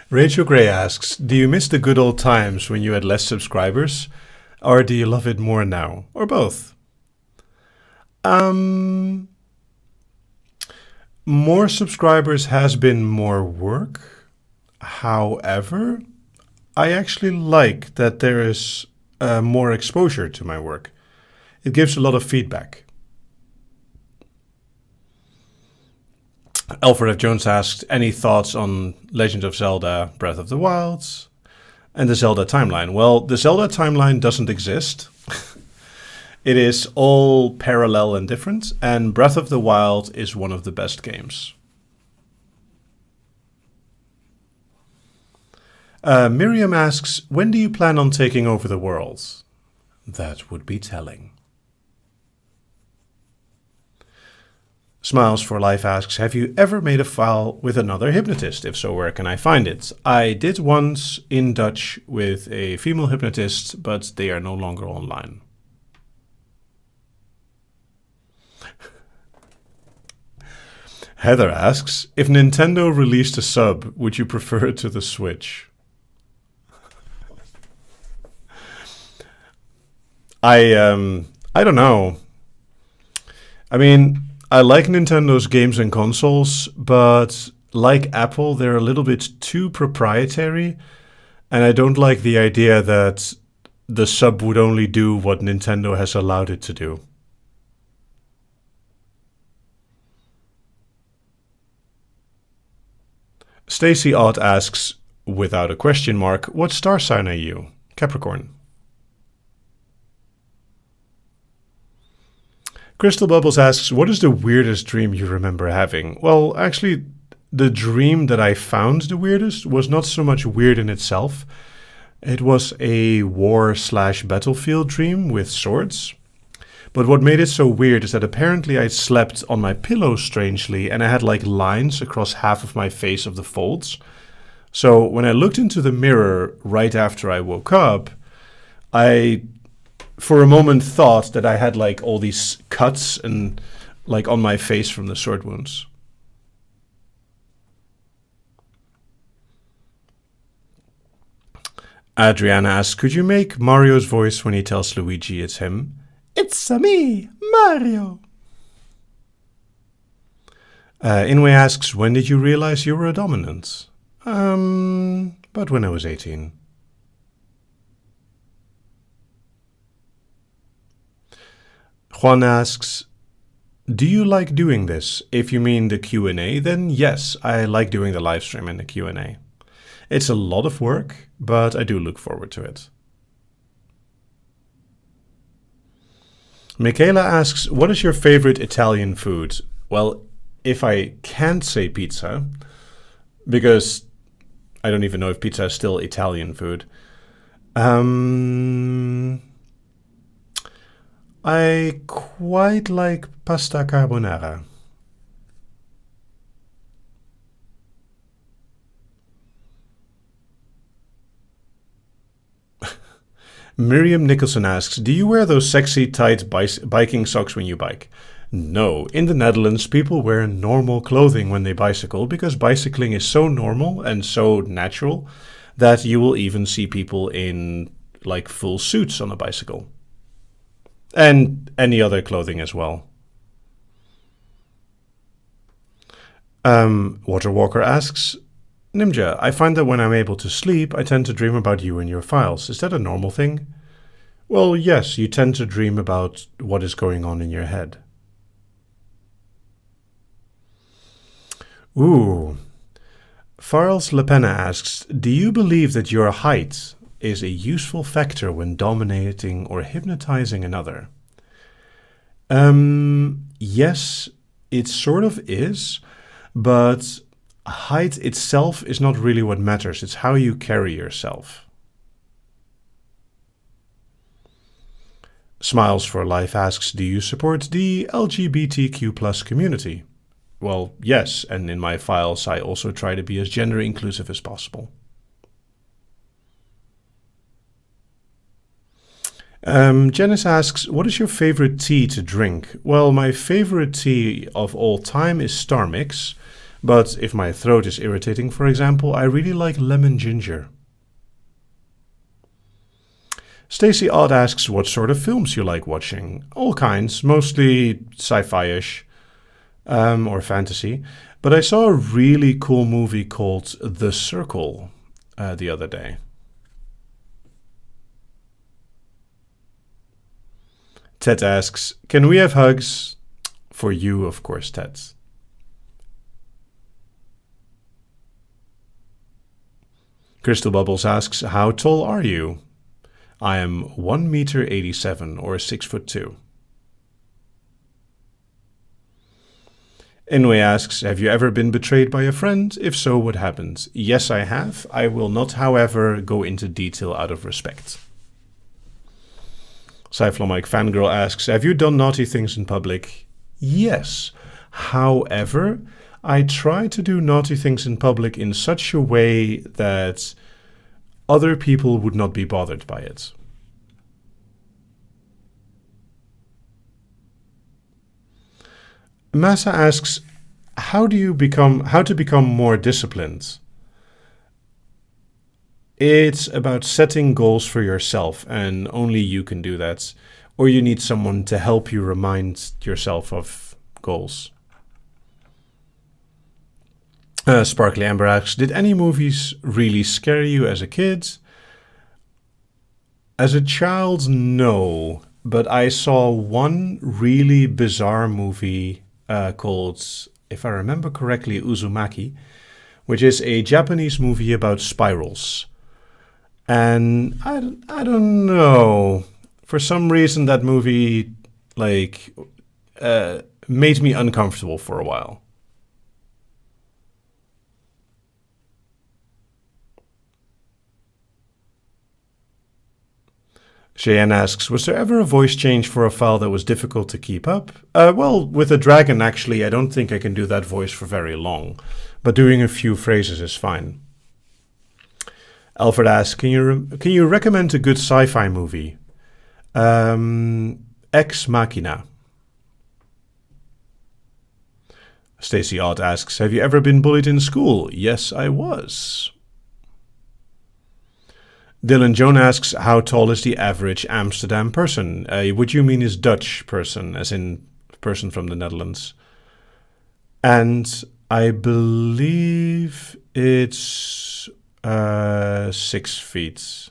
Rachel Gray asks, do you miss the good old times when you had less subscribers? Or do you love it more now? Or both? More subscribers has been more work. However, I actually like that there is more exposure to my work. It gives a lot of feedback. Alfred F. Jones asked, any thoughts on Legend of Zelda Breath of the Wild and the Zelda timeline? Well, the Zelda timeline doesn't exist. It is all parallel and different, and Breath of the Wild is one of the best games. Miriam asks, when do you plan on taking over the world? That would be telling. Smiles for Life asks, have you ever made a file with another hypnotist? If so, where can I find it? I did once in Dutch with a female hypnotist, but they are no longer online. Heather asks, if Nintendo released a sub, would you prefer it to the Switch? I don't know. I mean, I like Nintendo's games and consoles, but like Apple, they're a little bit too proprietary, and I don't like the idea that the sub would only do what Nintendo has allowed it to do. Stacy Ott asks, without a question mark, what star sign are you? Capricorn. Crystal Bubbles asks, what is the weirdest dream you remember having? Well, actually, the dream that I found the weirdest was not so much weird in itself. It was a war/battlefield dream with swords. But what made it so weird is that apparently I slept on my pillow strangely, and I had like lines across half of my face of the folds. So when I looked into the mirror right after I woke up, I for a moment thought that I had like all these cuts and like on my face from the sword wounds. Adriana asks, could you make Mario's voice when he tells Luigi it's him? It's me, Mario. Inway asks, when did you realize you were a dominant? But when I was 18. Juan asks, do you like doing this? If you mean the Q&A, then yes, I like doing the live stream and the Q&A. It's a lot of work, but I do look forward to it. Michaela asks, what is your favorite Italian food? Well, if I can't say pizza, because I don't even know if pizza is still Italian food, I quite like pasta carbonara. Miriam Nicholson asks, do you wear those sexy tight biking socks when you bike? No, in the Netherlands people wear normal clothing when they bicycle because bicycling is so normal and so natural that you will even see people in like full suits on a bicycle. And any other clothing as well. Waterwalker asks, Nimja, I find that when I'm able to sleep, I tend to dream about you and your files. Is that a normal thing? Well, yes, you tend to dream about what is going on in your head. Ooh. Farles Lepena asks, do you believe that your height is a useful factor when dominating or hypnotizing another? Yes, it sort of is, but height itself is not really what matters. It's how you carry yourself. Smiles for Life asks, do you support the LGBTQ plus community? Well, yes, and in my files I also try to be as gender inclusive as possible. Janice asks, what is your favorite tea to drink? Well, my favorite tea of all time is Star Mix, but if my throat is irritating, for example, I really like lemon ginger. Stacey Odd asks what sort of films you like watching. All kinds, mostly sci-fi-ish or fantasy. But I saw a really cool movie called The Circle the other day. Ted asks, can we have hugs? For you, of course, Ted. Crystal Bubbles asks, how tall are you? I am 1 meter 87 or 6'2". Inouye asks, have you ever been betrayed by a friend? If so, what happened? Yes, I have. I will not, however, go into detail out of respect. Cyflomike Fangirl asks, have you done naughty things in public? Yes. However, I try to do naughty things in public in such a way that other people would not be bothered by it. Massa asks, how to become more disciplined? It's about setting goals for yourself, and only you can do that. Or you need someone to help you remind yourself of goals. Sparkly Amber asks, did any movies really scare you as a kid? As a child, no. But I saw one really bizarre movie called, if I remember correctly, Uzumaki, which is a Japanese movie about spirals. And I don't know. For some reason, that movie made me uncomfortable for a while. Cheyenne asks, was there ever a voice change for a file that was difficult to keep up? Well, with a dragon, actually, I don't think I can do that voice for very long. But doing a few phrases is fine. Alfred asks, can you recommend a good sci-fi movie? Ex Machina. Stacey Odd asks, have you ever been bullied in school? Yes, I was. Dylan Joan asks, how tall is the average Amsterdam person? What you mean is Dutch person, as in person from the Netherlands. And I believe it's 6 feet.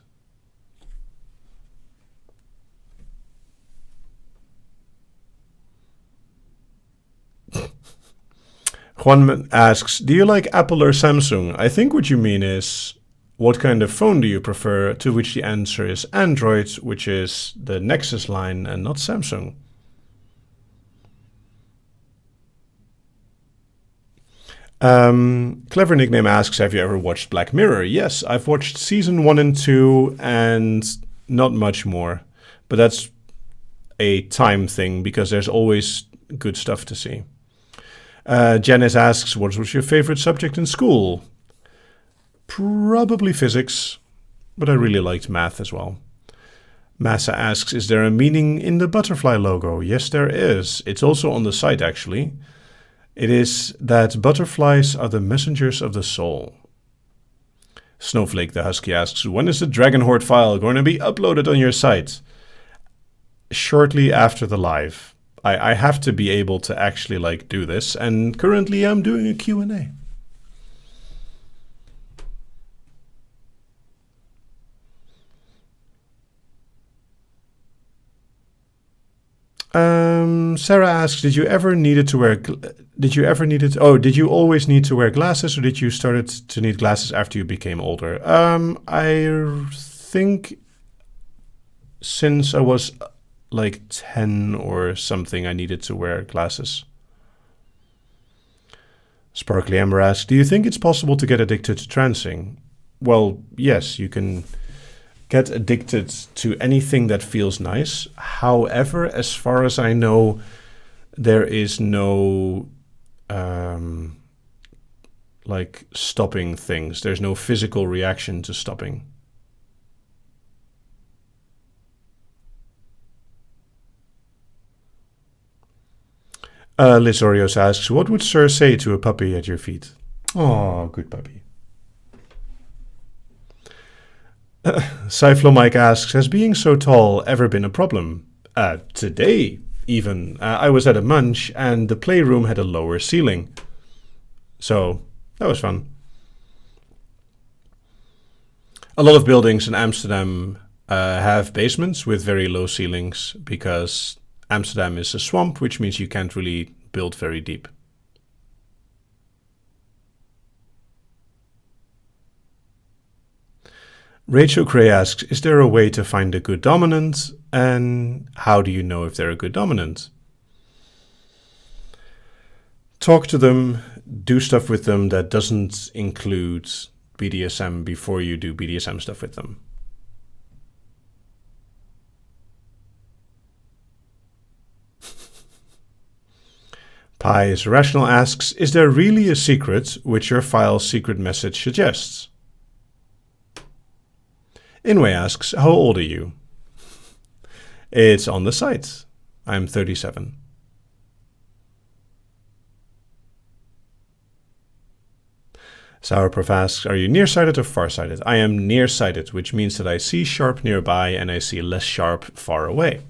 Juan asks, do you like Apple or Samsung? I think what you mean is, what kind of phone do you prefer? To which the answer is Android, which is the Nexus line and not Samsung. Clever Nickname asks, have you ever watched Black Mirror? Yes, I've watched season 1 and 2 and not much more. But that's a time thing because there's always good stuff to see. Janice asks, what was your favorite subject in school? Probably physics, but I really liked math as well. Massa asks, is there a meaning in the butterfly logo? Yes, there is. It's also on the site, actually. It is that butterflies are the messengers of the soul. Snowflake the Husky asks, when is the Dragon Hoard file going to be uploaded on your site? Shortly after the live. I have to be able to actually do this, and currently I'm doing a Q&A. Sarah asks, did you ever needed to wear? Did you ever needed? Oh, did you always need to wear glasses, or did you started to need glasses after you became older? I think since I was like 10 or something, I needed to wear glasses. Sparkly Amber asks, do you think it's possible to get addicted to trancing? Well, yes, you can get addicted to anything that feels nice. However, as far as I know, there is no like stopping things. There's no physical reaction to stopping. Liz Orios asks, what would Sir say to a puppy at your feet? Oh, good puppy. Cyflo Mike asks, has being so tall ever been a problem? Today, even. I was at a munch and the playroom had a lower ceiling. So, that was fun. A lot of buildings in Amsterdam have basements with very low ceilings because Amsterdam is a swamp, which means you can't really build very deep. Rachel Gray asks, is there a way to find a good dominant? And how do you know if they're a good dominant? Talk to them, do stuff with them that doesn't include BDSM before you do BDSM stuff with them. Pi is Rational asks, is there really a secret which your file's secret message suggests? Inway asks, how old are you? It's on the site. I'm 37. Sourpuff asks, are you nearsighted or farsighted? I am nearsighted, which means that I see sharp nearby and I see less sharp far away.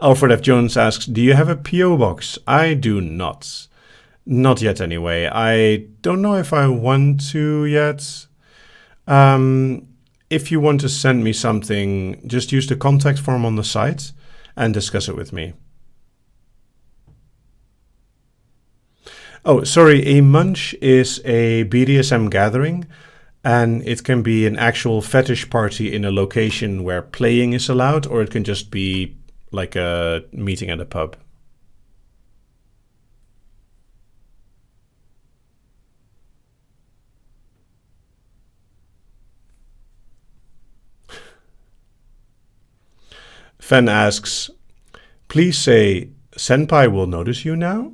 Alfred F. Jones asks, do you have a P.O. box? I do not. Not yet anyway. I don't know if I want to yet. If you want to send me something, just use the contact form on the site and discuss it with me. Oh, sorry, a munch is a BDSM gathering, and it can be an actual fetish party in a location where playing is allowed, or it can just be like a meeting at a pub. Fen asks, please say, Senpai will notice you now?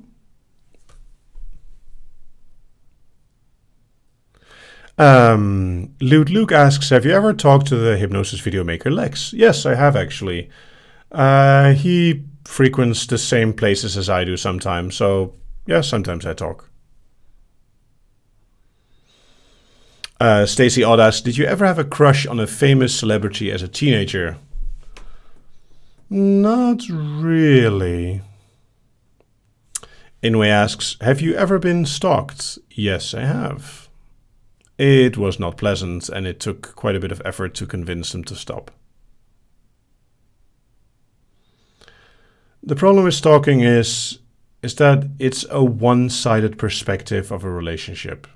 Lewd Luke asks, have you ever talked to the hypnosis video maker Lex? Yes, I have actually. He frequents the same places as I do sometimes, so yeah, sometimes I talk. Stacy Odd asks, did you ever have a crush on a famous celebrity as a teenager? Not really. Inway asks, have you ever been stalked? Yes, I have. It was not pleasant, and it took quite a bit of effort to convince them to stop. The problem with stalking is that it's a one-sided perspective of a relationship.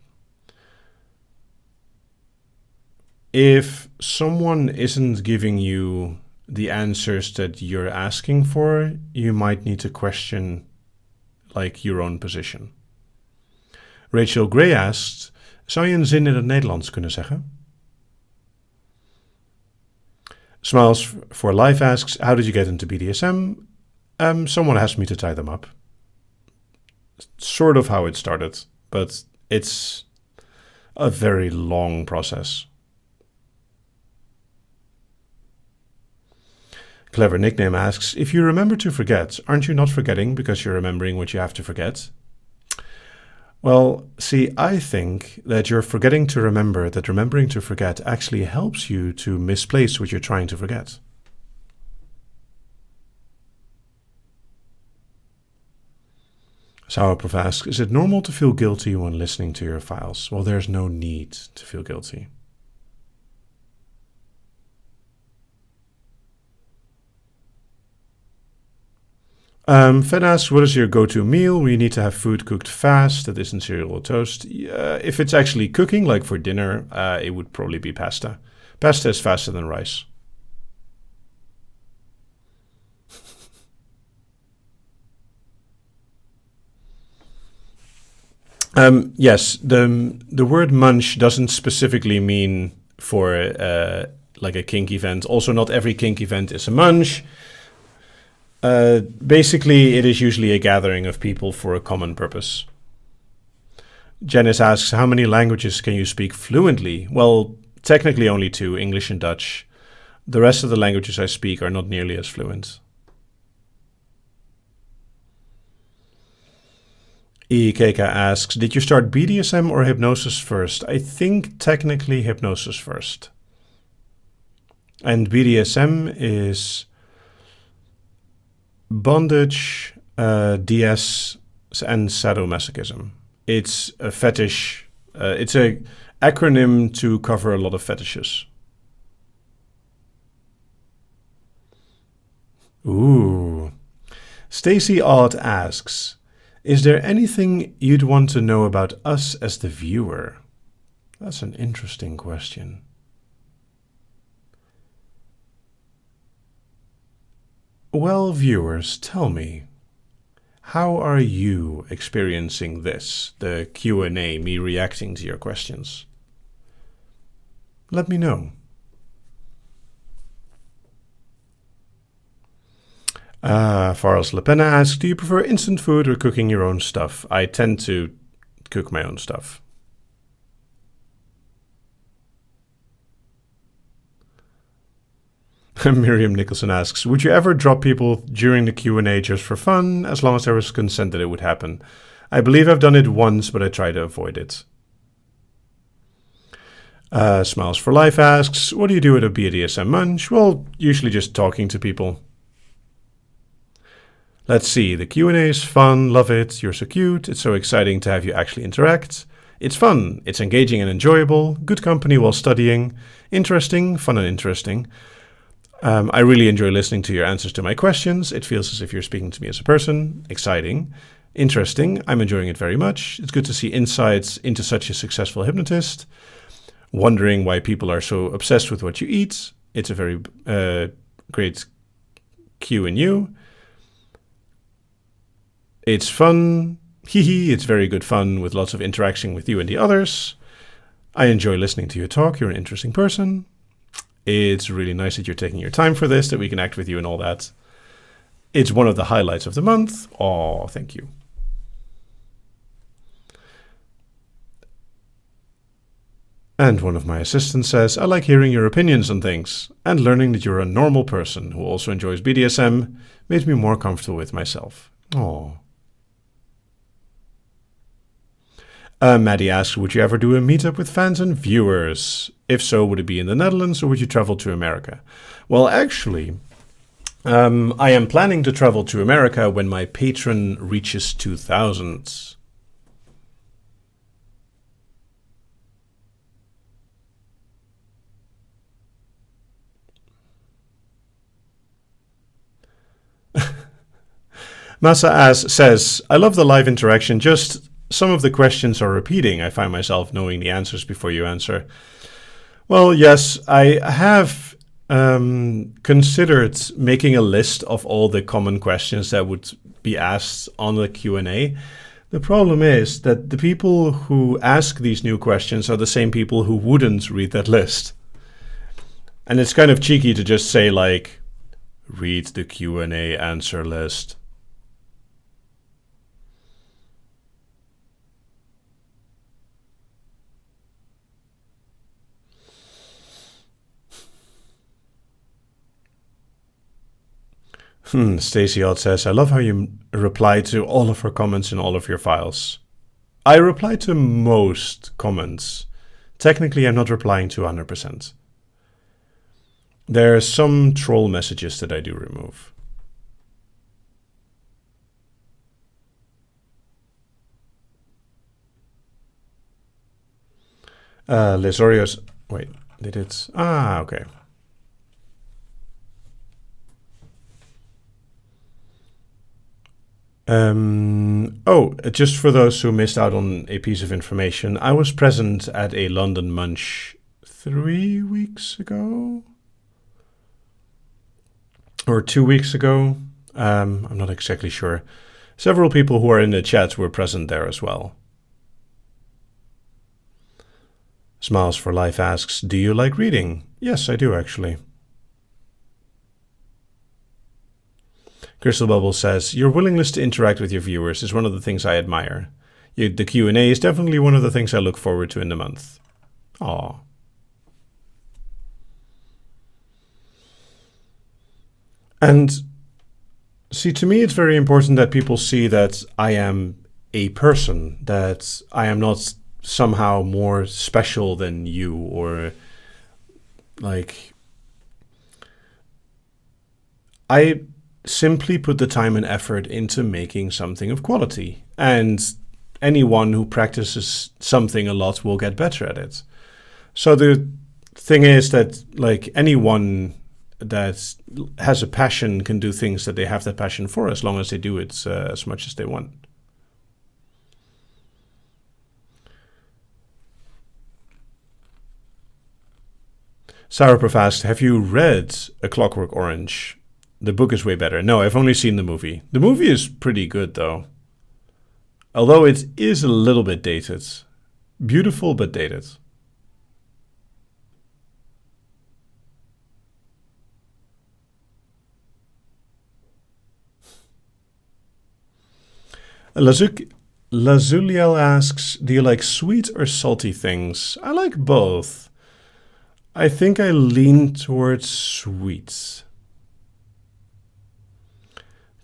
If someone isn't giving you the answers that you're asking for, you might need to question like your own position. Rachel Gray asked, zou je een zin in het Nederlands kunnen zeggen? Smiles for Life asks, how did you get into BDSM? Someone asked me to tie them up. Sort of how it started, but it's a very long process. Clever Nickname asks, if you remember to forget, aren't you not forgetting because you're remembering what you have to forget? Well, see, I think that you're forgetting to remember that remembering to forget actually helps you to misplace what you're trying to forget. Sourpuff asks, is it normal to feel guilty when listening to your files? Well, there's no need to feel guilty. Fed asks, what is your go-to meal? We need to have food cooked fast that isn't cereal or toast. If it's actually cooking, like for dinner, it would probably be pasta. Pasta is faster than rice. Yes, the word munch doesn't specifically mean for like a kink event. Also, not every kink event is a munch. Basically, it is usually a gathering of people for a common purpose. Janice asks, how many languages can you speak fluently? Well, technically only 2, English and Dutch. The rest of the languages I speak are not nearly as fluent. EKK asks, did you start BDSM or hypnosis first? I think technically hypnosis first. And BDSM is bondage, DS, and sadomasochism. It's a fetish. It's a acronym to cover a lot of fetishes. Ooh. Stacy Odd asks, is there anything you'd want to know about us as the viewer? That's an interesting question. Well, viewers, tell me, how are you experiencing this, the Q&A, me reacting to your questions? Let me know. Faros Lepena asks, do you prefer instant food or cooking your own stuff? I tend to cook my own stuff. Miriam Nicholson asks, would you ever drop people during the Q&A just for fun, as long as there was consent that it would happen? I believe I've done it once, but I try to avoid it. Smiles for Life asks, what do you do at a BDSM munch? Well, usually just talking to people. Let's see, the Q&A is fun, love it, you're so cute, it's so exciting to have you actually interact. It's fun, it's engaging and enjoyable, good company while studying, interesting, fun and interesting. I really enjoy listening to your answers to my questions. It feels as if you're speaking to me as a person. Exciting, interesting, I'm enjoying it very much. It's good to see insights into such a successful hypnotist. Wondering why people are so obsessed with what you eat. It's a very great Q in you. It's fun, it's very good fun with lots of interaction with you and the others. I enjoy listening to you talk, you're an interesting person. It's really nice that you're taking your time for this, that we can act with you and all that. It's one of the highlights of the month. Oh, thank you. And one of my assistants says, I like hearing your opinions on things, and learning that you're a normal person who also enjoys BDSM made me more comfortable with myself. Oh. Maddie asks, would you ever do a meetup with fans and viewers? If so, would it be in the Netherlands or would you travel to America? Well, actually, I am planning to travel to America when my Patreon reaches 2,000. Masa says, I love the live interaction, just some of the questions are repeating. I find myself knowing the answers before you answer. Well, yes, I have considered making a list of all the common questions that would be asked on the Q&A. The problem is that the people who ask these new questions are the same people who wouldn't read that list. And it's kind of cheeky to just say, like, read the Q&A answer list. Stacey Odd says, I love how you reply to all of her comments in all of your files. I reply to most comments. Technically, I'm not replying to 100%. There are some troll messages that I do remove. Lesorios, wait, did it? Ah, okay. Just for those who missed out on a piece of information, I was present at a London Munch 3 weeks ago? Or 2 weeks ago? I'm not exactly sure. Several people who are in the chat were present there as well. Smiles for Life asks, do you like reading? Yes, I do actually. Crystal Bubble says, your willingness to interact with your viewers is one of the things I admire. The Q&A is definitely one of the things I look forward to in the month. Aww. And see, to me, it's very important that people see that I am a person, that I am not somehow more special than you, or like, I simply put the time and effort into making something of quality, and anyone who practices something a lot will get better at it. So the thing is that, like, anyone that has a passion can do things that they have that passion for, as long as they do it as much as they want. Sarah Prof asked, have you read A Clockwork Orange? The book is way better. No, I've only seen the movie. The movie is pretty good, though. Although it is a little bit dated. Beautiful, but dated. Lazuliel asks, do you like sweet or salty things? I like both. I think I lean towards sweets.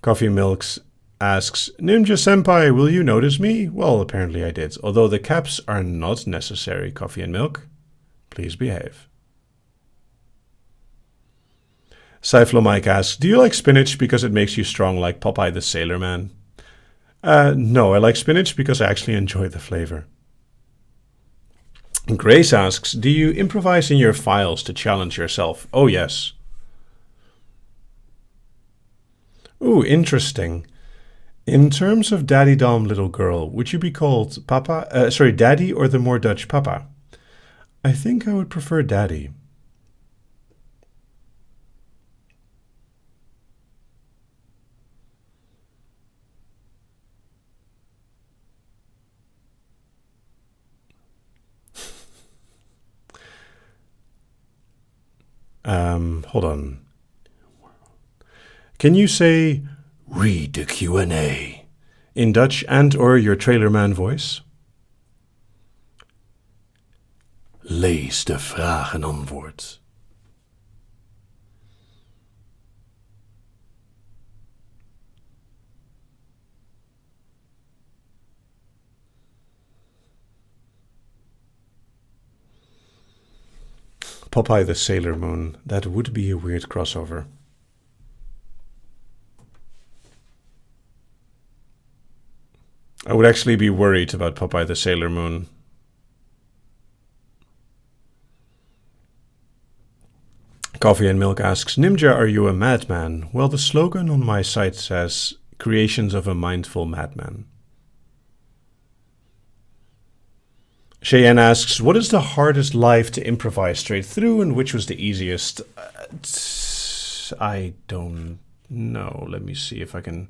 Coffee Milks asks, Nimja Senpai, will you notice me? Well, apparently I did. Although the caps are not necessary, Coffee and Milk. Please behave. Cyflo Mike asks, do you like spinach because it makes you strong like Popeye the Sailor Man? No, I like spinach because I actually enjoy the flavor. Grace asks, do you improvise in your files to challenge yourself? Oh, yes. Ooh, interesting. In terms of Daddy Dom Little Girl, would you be called Papa? Daddy, or the more Dutch Papa? I think I would prefer Daddy. Hold on. Can you say, read the Q&A in Dutch and or your trailerman voice? Lees de vraag en antwoord. Popeye the Sailor Moon. That would be a weird crossover. I would actually be worried about Popeye the Sailor Moon. Coffee and Milk asks, Nimja, are you a madman? Well, the slogan on my site says, creations of a mindful madman. Cheyenne asks, what is the hardest life to improvise straight through and which was the easiest? I don't know. Let me see if I can...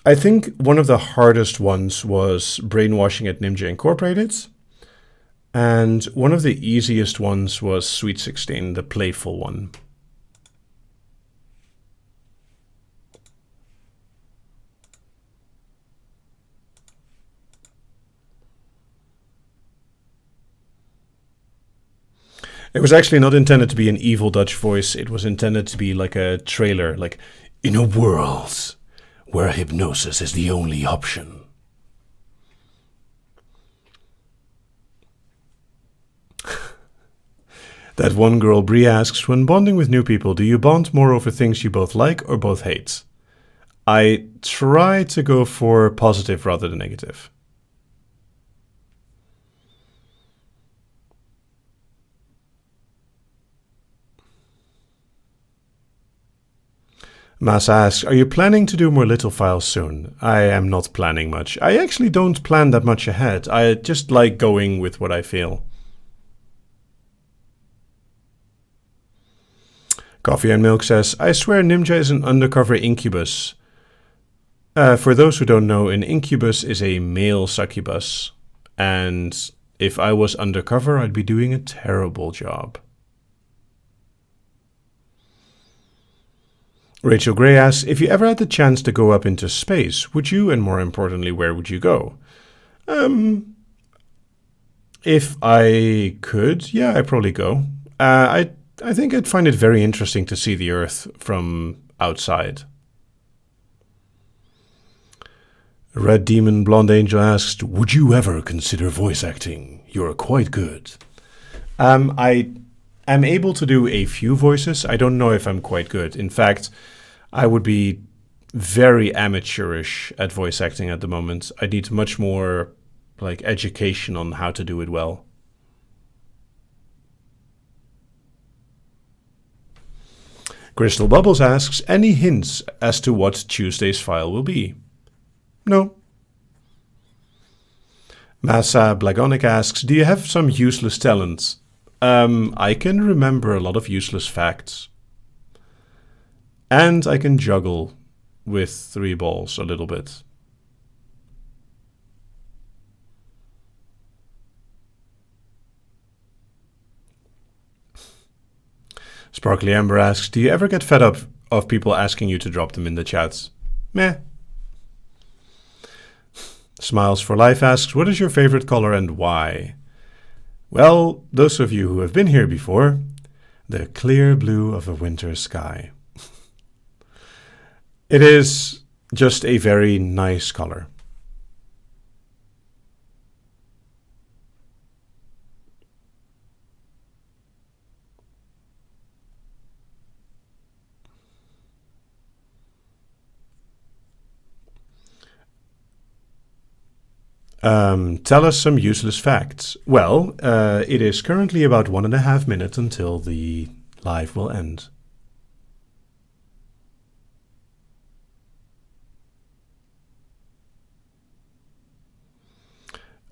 I think one of the hardest ones was Brainwashing at Nimja Incorporated. And one of the easiest ones was Sweet 16, the playful one. It was actually not intended to be an evil Dutch voice. It was intended to be like a trailer, like, in a world where hypnosis is the only option. That one girl, Brie, asks, when bonding with new people, do you bond more over things you both like or both hate? I try to go for positive rather than negative. Mas asks, are you planning to do more little files soon? I am not planning much. I actually don't plan that much ahead. I just like going with what I feel. Coffee and Milk says, I swear Nimja is an undercover incubus. For those who don't know, an incubus is a male succubus. And if I was undercover, I'd be doing a terrible job. Rachel Gray asks, if you ever had the chance to go up into space, would you, and more importantly, where would you go? If I could, yeah, I'd probably go. I think I'd find it very interesting to see the Earth from outside. Red Demon Blonde Angel asks, would you ever consider voice acting? You're quite good. I am able to do a few voices. I don't know if I'm quite good. In fact, I would be very amateurish at voice acting at the moment. I need much more like education on how to do it well. Crystal Bubbles asks, any hints as to what Tuesday's file will be? No. Massa Blagonic asks, do you have some useless talents? I can remember a lot of useless facts. And I can juggle with 3 balls a little bit. Sparkly Amber asks, do you ever get fed up of people asking you to drop them in the chats? Meh. Smiles for Life asks, what is your favorite color and why? Well, those of you who have been here before, the clear blue of a winter sky. It is just a very nice color. Tell us some useless facts. Well, it is currently about 1.5 minutes until the live will end.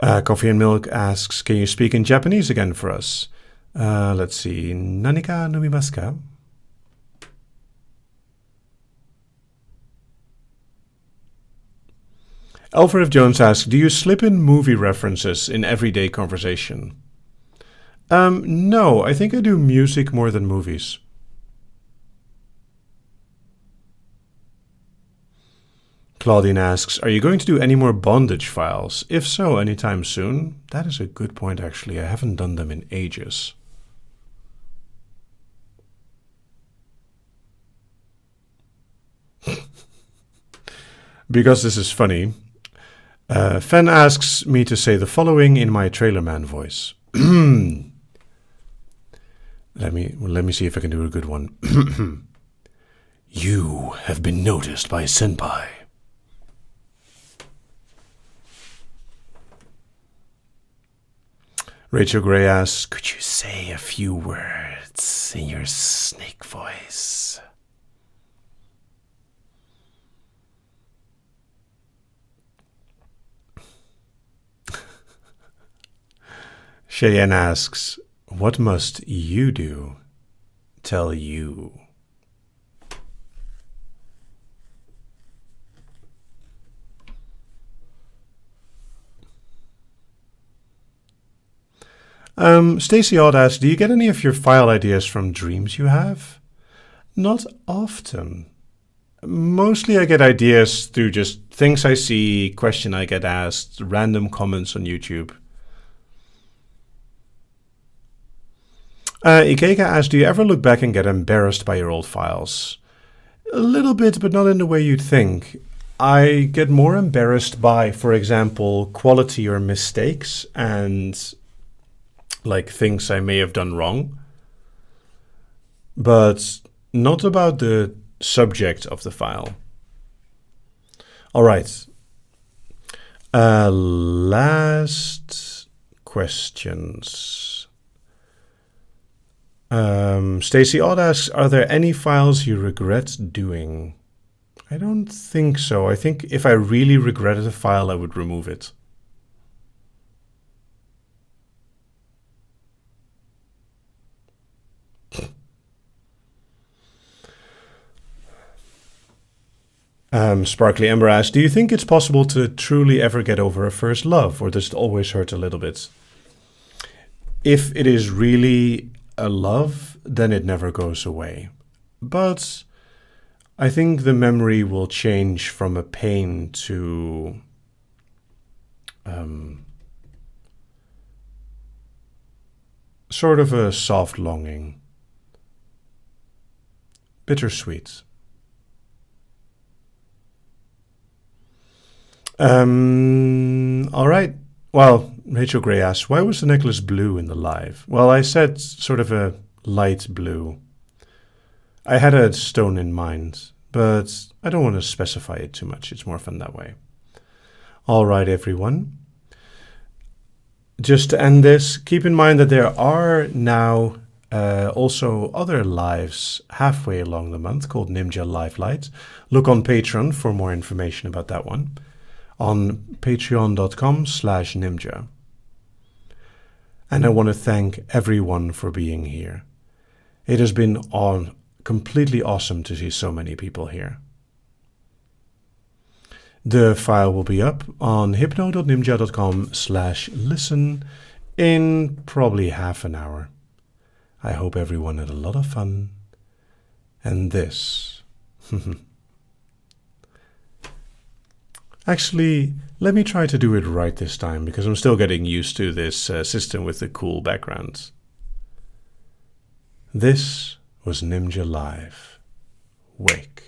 Coffee and Milk asks, can you speak in Japanese again for us? Let's see. Nanika nomimasu ka? Alfred Jones asks, do you slip in movie references in everyday conversation? No, I think I do music more than movies. Claudine asks, are you going to do any more bondage files? If so, anytime soon? That is a good point, actually. I haven't done them in ages. Because this is funny, Fen asks me to say the following in my Trailerman voice. Let me see if I can do a good one. You have been noticed by Senpai. Rachel Gray asks, could you say a few words in your snake voice? Cheyenne asks, what must you do? Tell you. Stacy Odd asks, do you get any of your file ideas from dreams you have? Not often. Mostly I get ideas through just things I see, question I get asked, random comments on YouTube. Ikeka asks, do you ever look back and get embarrassed by your old files? A little bit, but not in the way you'd think. I get more embarrassed by, for example, quality or mistakes and like things I may have done wrong, but not about the subject of the file. All right. Last questions. Stacy Odd asks, are there any files you regret doing? I don't think so. I think if I really regretted a file, I would remove it. Sparkly Ember asks, do you think it's possible to truly ever get over a first love, or does it always hurt a little bit? If it is really a love, then it never goes away. But I think the memory will change from a pain to sort of a soft longing. Bittersweet. All right. Well, Rachel Gray asks, why was the necklace blue in the live? Well, I said sort of a light blue. I had a stone in mind, but I don't want to specify it too much. It's more fun that way. All right, everyone. Just to end this, keep in mind that there are now also other lives halfway along the month called Nimja Live Light. Look on Patreon for more information about that one. On patreon.com/Nimja. And I want to thank everyone for being here. It has been completely awesome to see so many people here. The file will be up on hypno.nimja.com/listen in probably half an hour. I hope everyone had a lot of fun. And this... Actually, let me try to do it right this time, because I'm still getting used to this system with the cool backgrounds. This was Nimja Live. Wake.